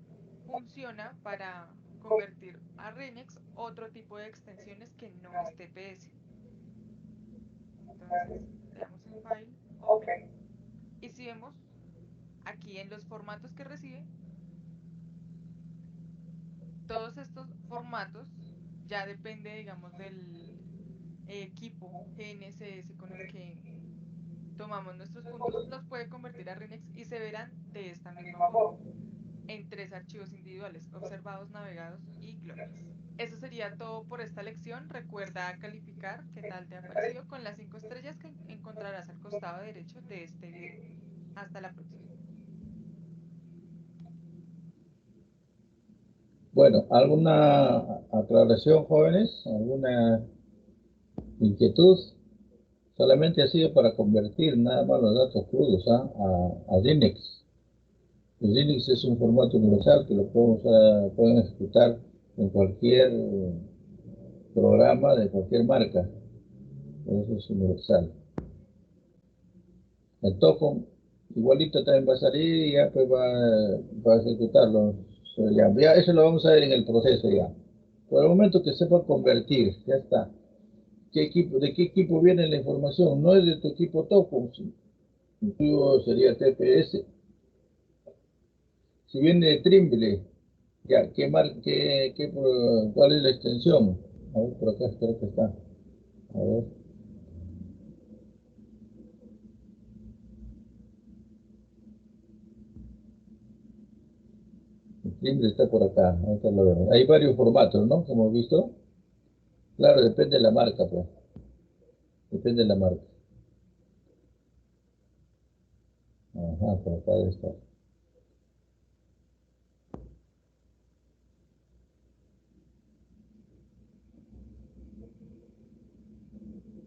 funciona para convertir a Regex otro tipo de extensiones que no es TPS. Entonces, le damos en File, Open, y si vemos aquí en los formatos que recibe, todos estos formatos ya depende, digamos, del equipo GNSS con el que tomamos nuestros puntos, los puede convertir a Regex y se verán de esta misma forma, en tres archivos individuales, observados, navegados y GLONASS. Eso sería todo por esta lección. Recuerda calificar qué tal te ha parecido con las 5 estrellas que encontrarás al costado derecho de este video. Hasta la próxima. Bueno, ¿alguna aclaración, jóvenes? ¿Alguna inquietud? Solamente ha sido para convertir nada más los datos crudos a Linux. El Linux es un formato universal que lo pueden ejecutar en cualquier programa de cualquier marca. Eso es universal. El token igualito también va a salir y ya pues va a ejecutarlo. Ya eso lo vamos a ver en el proceso ya. Por el momento que sepa convertir, ya está. ¿De qué equipo viene la información? No es de tu equipo token, el tuyo sería TPS. Si viene de Trimble, ya, ¿cuál es la extensión? A ver, por acá creo que está. A ver. El Trimble está por acá. Ahorita lo veo. Hay varios formatos, ¿no? Como hemos visto. Claro, depende de la marca, pues. Depende de la marca. Ajá, por acá debe estar.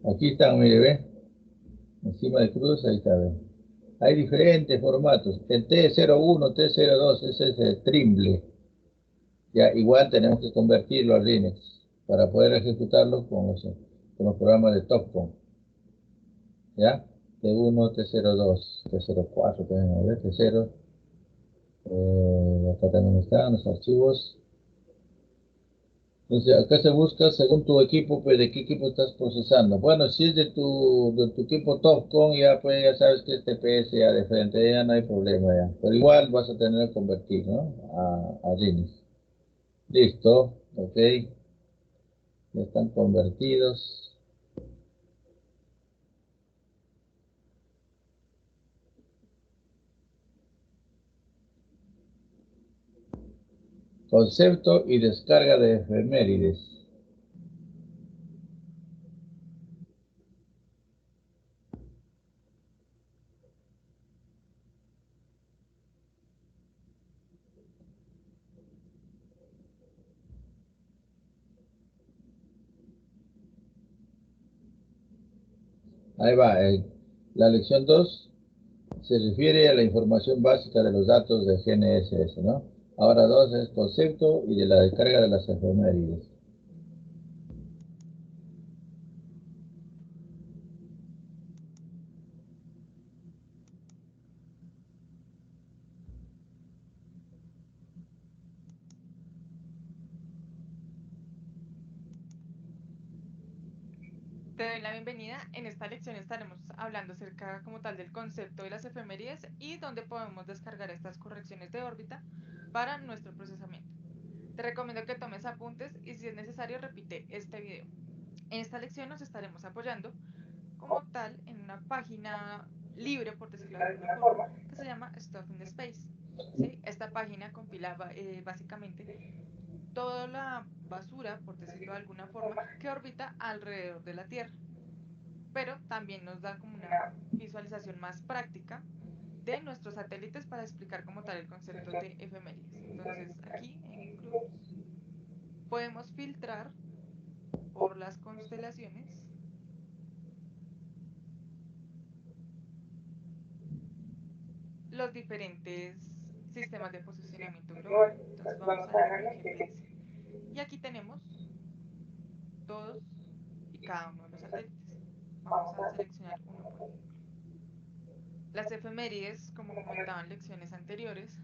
Aquí están, mire, ve. Encima de cruz, ahí está, ve. Hay diferentes formatos. El T01, T02, ese es el Trimble. Ya, igual tenemos que convertirlo a Linux para poder ejecutarlo con los programas de Topcon. ¿Ya? T1, T02, T04, tenemos, ¿ves? T0. Acá también están los archivos. Entonces, acá se busca según tu equipo, pues de qué equipo estás procesando. Bueno, si es de tu equipo Topcon, ya pues ya sabes que es TPS ya de frente, ya no hay problema ya. Pero igual vas a tener que convertir, ¿no? A Linux. Listo, ok. Ya están convertidos. Concepto y descarga de efemérides. Ahí va. La lección 2 se refiere a la información básica de los datos de GNSS, ¿no? Ahora 2 es concepto y de la descarga de las efemérides. Te doy la bienvenida. En esta lección estaremos hablando acerca como tal del concepto de las efemérides y dónde podemos descargar estas correcciones de órbita para nuestro procesamiento. Te recomiendo que tomes apuntes y si es necesario repite este video. En esta lección nos estaremos apoyando como tal en una página libre, por decirlo de alguna forma, que se llama Stuff in the Space. ¿Sí? Esta página compila básicamente toda la basura, por decirlo de alguna forma, que orbita alrededor de la Tierra. Pero también nos da como una visualización más práctica de nuestros satélites para explicar como tal el concepto de efemérides. Entonces aquí en Groups podemos filtrar por las constelaciones los diferentes sistemas de posicionamiento global. Entonces vamos a la página GPS. Y aquí tenemos todos y cada uno de los satélites. Vamos a seleccionar uno por uno. Las efemérides, como comentaba en lecciones anteriores,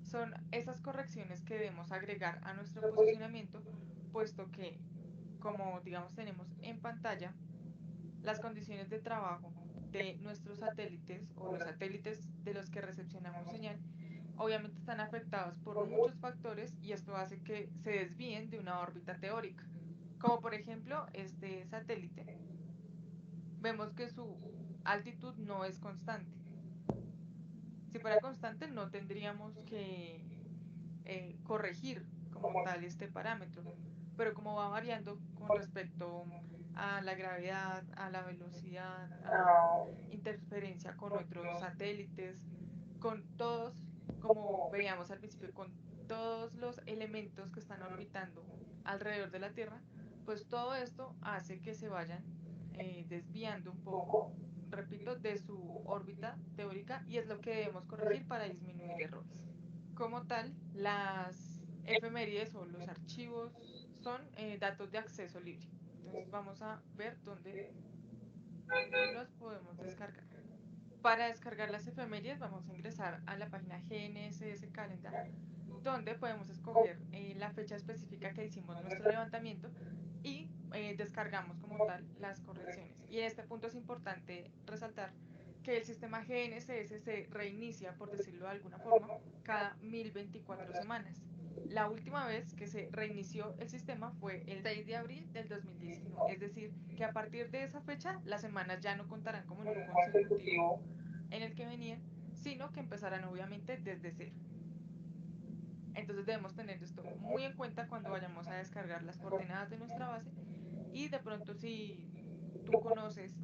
son esas correcciones que debemos agregar a nuestro posicionamiento, puesto que, como digamos tenemos en pantalla, las condiciones de trabajo de nuestros satélites o los satélites de los que recepcionamos señal, obviamente están afectados por muchos factores y esto hace que se desvíen de una órbita teórica. Como por ejemplo este satélite, vemos que su altitud no es constante. Si fuera constante no tendríamos que corregir como tal este parámetro, pero como va variando con respecto a la gravedad, a la velocidad, a interferencia con otros satélites, con todos, como veíamos al principio, con todos los elementos que están orbitando alrededor de la Tierra, pues todo esto hace que se vayan desviando un poco, repito, de su órbita teórica y es lo que debemos corregir para disminuir errores. Como tal, las efemérides o los archivos son datos de acceso libre. Entonces vamos a ver dónde los podemos descargar. Para descargar las efemérides vamos a ingresar a la página GNSS Calendar, donde podemos escoger la fecha específica que hicimos nuestro levantamiento y descargamos como tal las correcciones. Y en este punto es importante resaltar que el sistema GNSS se reinicia, por decirlo de alguna forma, cada 1024 semanas. La última vez que se reinició el sistema fue el 6 de abril del 2019, es decir, que a partir de esa fecha las semanas ya no contarán como en un consecutivo en el que venían, sino que empezarán obviamente desde cero. Entonces debemos tener esto muy en cuenta cuando vayamos a descargar las coordenadas de nuestra base y de pronto si tú conoces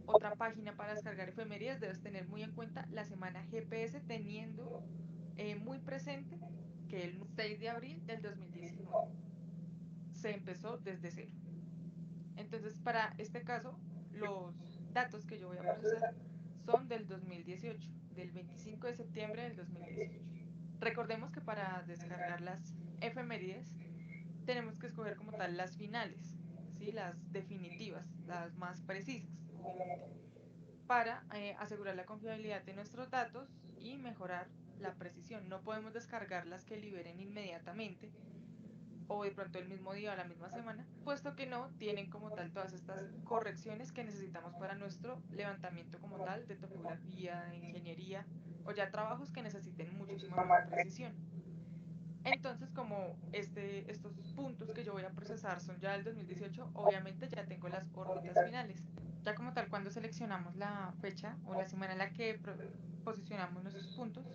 otra página para descargar efemérides, debes tener muy en cuenta la semana GPS teniendo muy presente que el 6 de abril del 2019 se empezó desde cero. Entonces para este caso los datos que yo voy a procesar son del 2018, del 25 de septiembre del 2018. Recordemos que para descargar las efemérides tenemos que escoger como tal las finales, ¿sí? Las definitivas, las más precisas, obviamente, para asegurar la confiabilidad de nuestros datos y mejorar la precisión. No podemos descargar las que liberen inmediatamente o de pronto el mismo día o la misma semana, puesto que no tienen como tal todas estas correcciones que necesitamos para nuestro levantamiento como tal de topografía, de ingeniería o ya trabajos que necesiten muchísima más precisión. Entonces, como estos puntos que yo voy a procesar son ya del 2018, obviamente ya tengo las órbitas finales. Ya como tal, cuando seleccionamos la fecha o la semana en la que posicionamos nuestros puntos,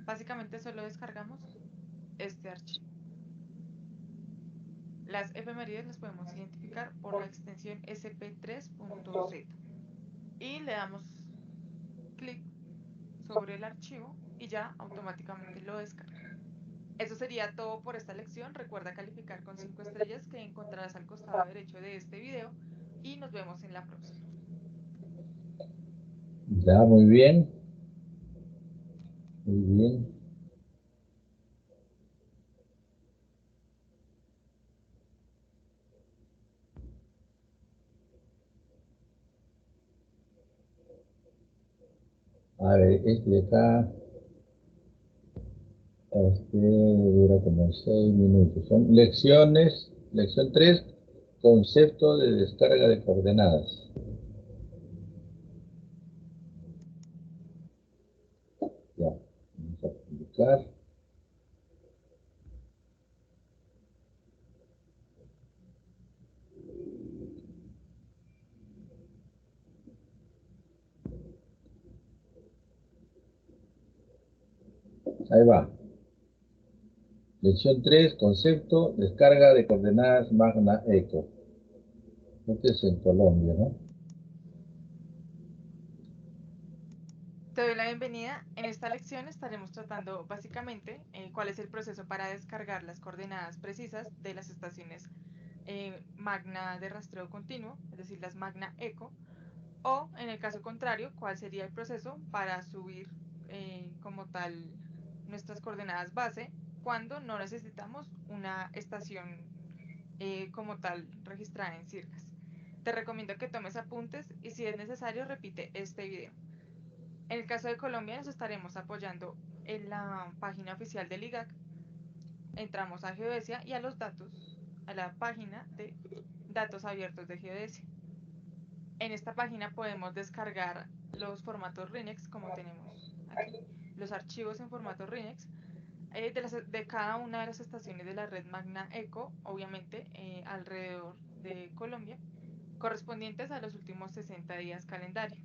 básicamente solo descargamos este archivo. Las efemérides las podemos identificar por la extensión sp3.z y le damos clic sobre el archivo y ya automáticamente lo descarga. Eso sería todo por esta lección. Recuerda calificar con 5 estrellas que encontrarás al costado derecho de este video y nos vemos en la próxima. Ya, muy bien. Muy bien. A ver, este de acá, dura como 6 minutos. Son lecciones, lección 3, concepto de descarga de coordenadas. Ya, vamos a publicar. Ahí va. Lección 3, concepto, descarga de coordenadas Magna Eco. Este es en Colombia, ¿no? Te doy la bienvenida. En esta lección estaremos tratando básicamente cuál es el proceso para descargar las coordenadas precisas de las estaciones Magna de rastreo continuo, es decir, las Magna Eco, o en el caso contrario, cuál sería el proceso para subir como tal nuestras coordenadas base cuando no necesitamos una estación como tal registrada en Circas. Te recomiendo que tomes apuntes y si es necesario repite este video. En el caso de Colombia nos estaremos apoyando en la página oficial del IGAC. Entramos a Geodesia y a los datos, a la página de datos abiertos de Geodesia. En esta página podemos descargar los formatos RINEX, como tenemos aquí, los archivos en formato RINEX de cada una de las estaciones de la red Magna Eco, obviamente alrededor de Colombia, correspondientes a los últimos 60 días calendario.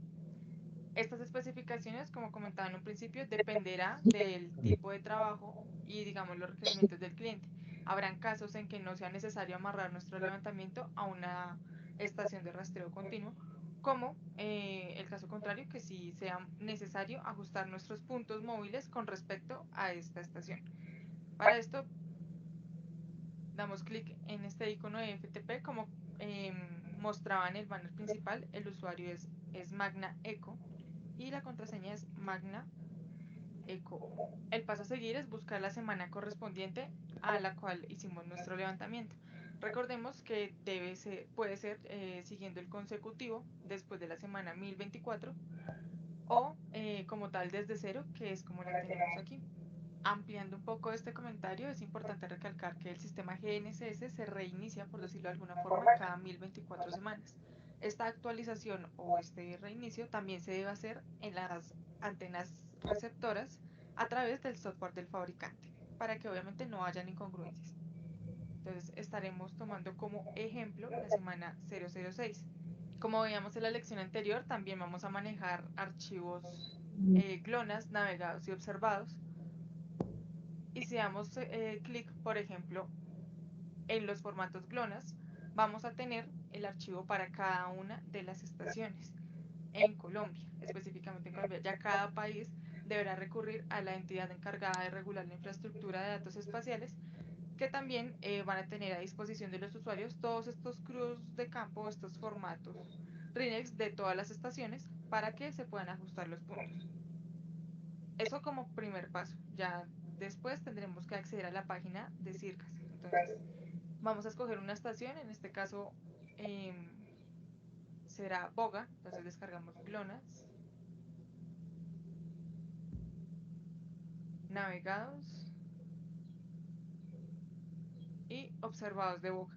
Estas especificaciones, como comentaba en un principio, dependerá del tipo de trabajo y, digamos, los requerimientos del cliente. Habrán casos en que no sea necesario amarrar nuestro levantamiento a una estación de rastreo continuo, como el caso contrario, que sí sea necesario ajustar nuestros puntos móviles con respecto a esta estación. Para esto, damos clic en este icono de FTP, como mostraba en el banner principal, el usuario es Magna Eco y la contraseña es Magna Eco. El paso a seguir es buscar la semana correspondiente a la cual hicimos nuestro levantamiento. Recordemos que puede ser siguiendo el consecutivo después de la semana 1024 o como tal desde cero, que es como la tenemos aquí. Ampliando un poco este comentario, es importante recalcar que el sistema GNSS se reinicia, por decirlo de alguna forma, cada 1024 semanas. Esta actualización o este reinicio también se debe hacer en las antenas receptoras a través del software del fabricante, para que obviamente no hayan incongruencias. Entonces estaremos tomando como ejemplo la semana 006. Como veíamos en la lección anterior, también vamos a manejar archivos GLONASS navegados y observados. Y si damos clic, por ejemplo, en los formatos GLONASS, vamos a tener el archivo para cada una de las estaciones. En Colombia, específicamente en Colombia, ya cada país deberá recurrir a la entidad encargada de regular la infraestructura de datos espaciales, que también van a tener a disposición de los usuarios todos estos crudos de campo, estos formatos RINEX de todas las estaciones para que se puedan ajustar los puntos. Eso como primer paso. Ya después tendremos que acceder a la página de Circas. Entonces, vamos a escoger una estación, en este caso será Boga, entonces descargamos GLONASS, navegados y observados de Boga.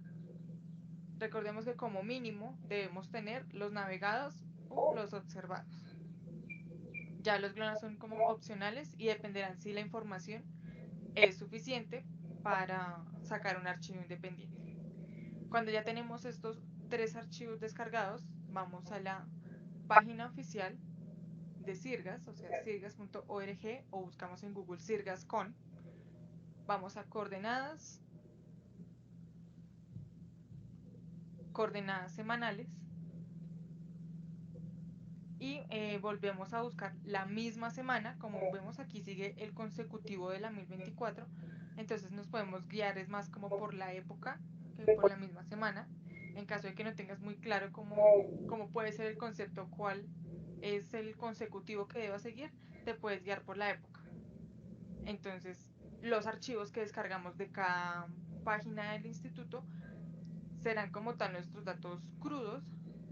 Recordemos que como mínimo debemos tener los navegados o los observados. Ya los GLONASS son como opcionales y dependerán si la información es suficiente para sacar un archivo independiente. Cuando ya tenemos estos 3 archivos descargados, vamos a la página oficial de Cirgas, o sea, cirgas.org, o buscamos en Google Cirgas.con. Vamos a coordenadas semanales, y volvemos a buscar la misma semana. Como vemos, aquí sigue el consecutivo de la 1024, entonces nos podemos guiar, es más como por la época que por la misma semana. En caso de que no tengas muy claro cómo puede ser el concepto, cuál es el consecutivo que deba seguir, te puedes guiar por la época. Entonces, los archivos que descargamos de cada página del instituto serán como tal nuestros datos crudos,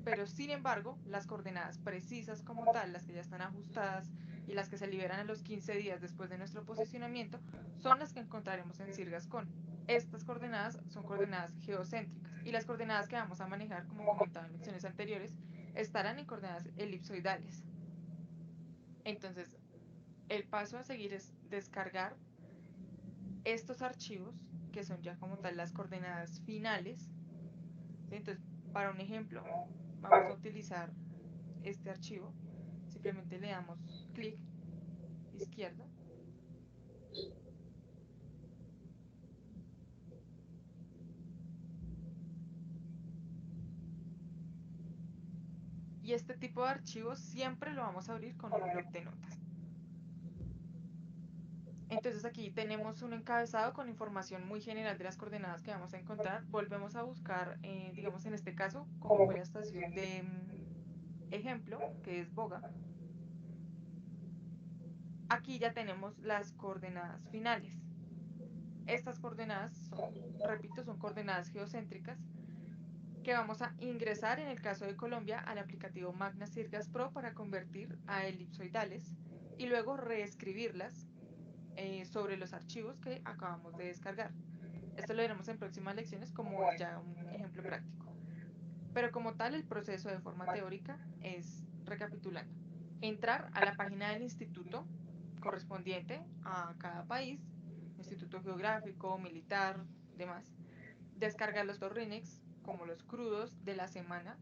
pero sin embargo, las coordenadas precisas como tal, las que ya están ajustadas y las que se liberan a los 15 días después de nuestro posicionamiento, son las que encontraremos en Cirgas.con. Estas coordenadas son coordenadas geocéntricas y las coordenadas que vamos a manejar, como comentaba en lecciones anteriores, estarán en coordenadas elipsoidales. Entonces, el paso a seguir es descargar estos archivos, que son ya como tal las coordenadas finales. ¿Sí? Entonces, para un ejemplo, vamos a utilizar este archivo. Simplemente le damos clic izquierdo Y este tipo de archivos siempre lo vamos a abrir con un bloc de notas. Entonces aquí tenemos un encabezado con información muy general de las coordenadas que vamos a encontrar. Volvemos a buscar, digamos en este caso, como fue la estación de ejemplo, que es Boga. Aquí ya tenemos las coordenadas finales. Estas coordenadas son, repito, son coordenadas geocéntricas que vamos a ingresar en el caso de Colombia al aplicativo Magna Cirgas Pro para convertir a elipsoidales y luego reescribirlas sobre los archivos que acabamos de descargar. Esto lo veremos en próximas lecciones como ya un ejemplo práctico. Pero como tal, el proceso de forma teórica es, recapitulando, entrar a la página del instituto correspondiente a cada país, instituto geográfico, militar, demás, descargar los torrinex como los crudos de la semana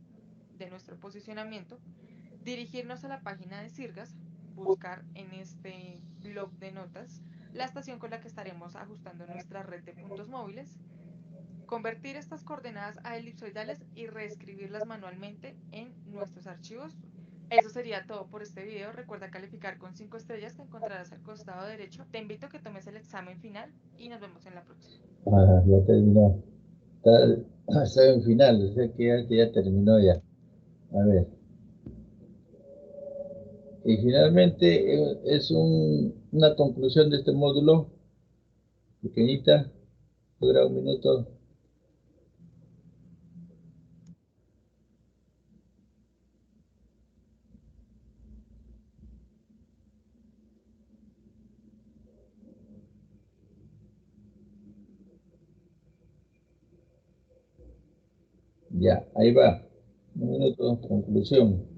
de nuestro posicionamiento, dirigirnos a la página de Cirgas, buscar en este blog de notas la estación con la que estaremos ajustando nuestra red de puntos móviles, convertir estas coordenadas a elipsoidales y reescribirlas manualmente en nuestros archivos. Eso sería todo por este video. Recuerda calificar con 5 estrellas que encontrarás al costado derecho. Te invito a que tomes el examen final y nos vemos en la próxima. Ya terminó. Está en final, o sea que ya terminó ya. A ver. Y finalmente es una conclusión de este módulo, pequeñita, dura 1 minuto. Ya, ahí va. 1 minuto, conclusión.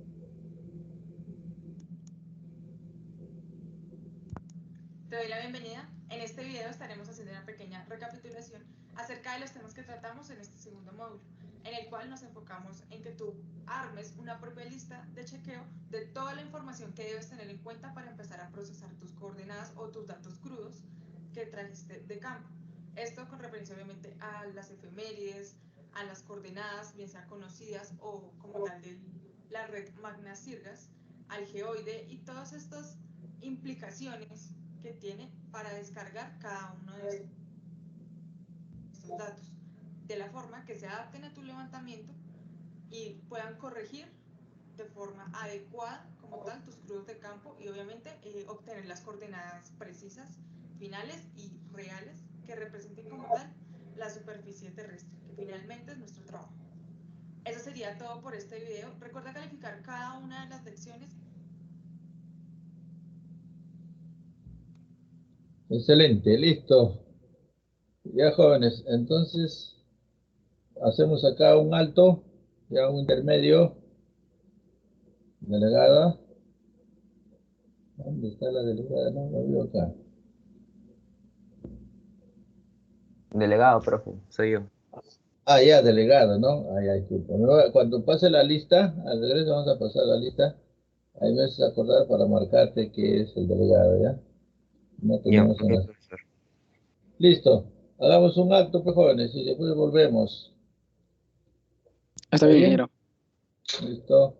Te doy la bienvenida. En este video estaremos haciendo una pequeña recapitulación acerca de los temas que tratamos en este segundo módulo, en el cual nos enfocamos en que tú armes una propia lista de chequeo de toda la información que debes tener en cuenta para empezar a procesar tus coordenadas o tus datos crudos que trajiste de campo. Esto con referencia obviamente a las efemérides, a las coordenadas, bien sean conocidas o como tal de la red Magna Cirgas, al geoide y todas estas implicaciones que tiene para descargar cada uno de estos datos, de la forma que se adapten a tu levantamiento y puedan corregir de forma adecuada como tal tus crudos de campo y obviamente obtener las coordenadas precisas, finales y reales que representen como tal la superficie terrestre, que finalmente es nuestro trabajo. Eso sería todo por este video. Recuerda calificar cada una de las lecciones. Excelente, listo. Ya jóvenes, entonces hacemos acá un alto, ya un intermedio. Delegada. ¿Dónde está la delegada? No la veo acá. Delegado, profe, soy yo. Ya, delegado, ¿no? Ya, disculpa. Cuando pase la lista, al regreso vamos a pasar la lista. Ahí me vas a acordar para marcarte que es el delegado, ¿ya? No Ya, tenemos en la... profesor. Listo. Hagamos un acto, pues, jóvenes, y después volvemos. Está bien, ingeniero. Listo.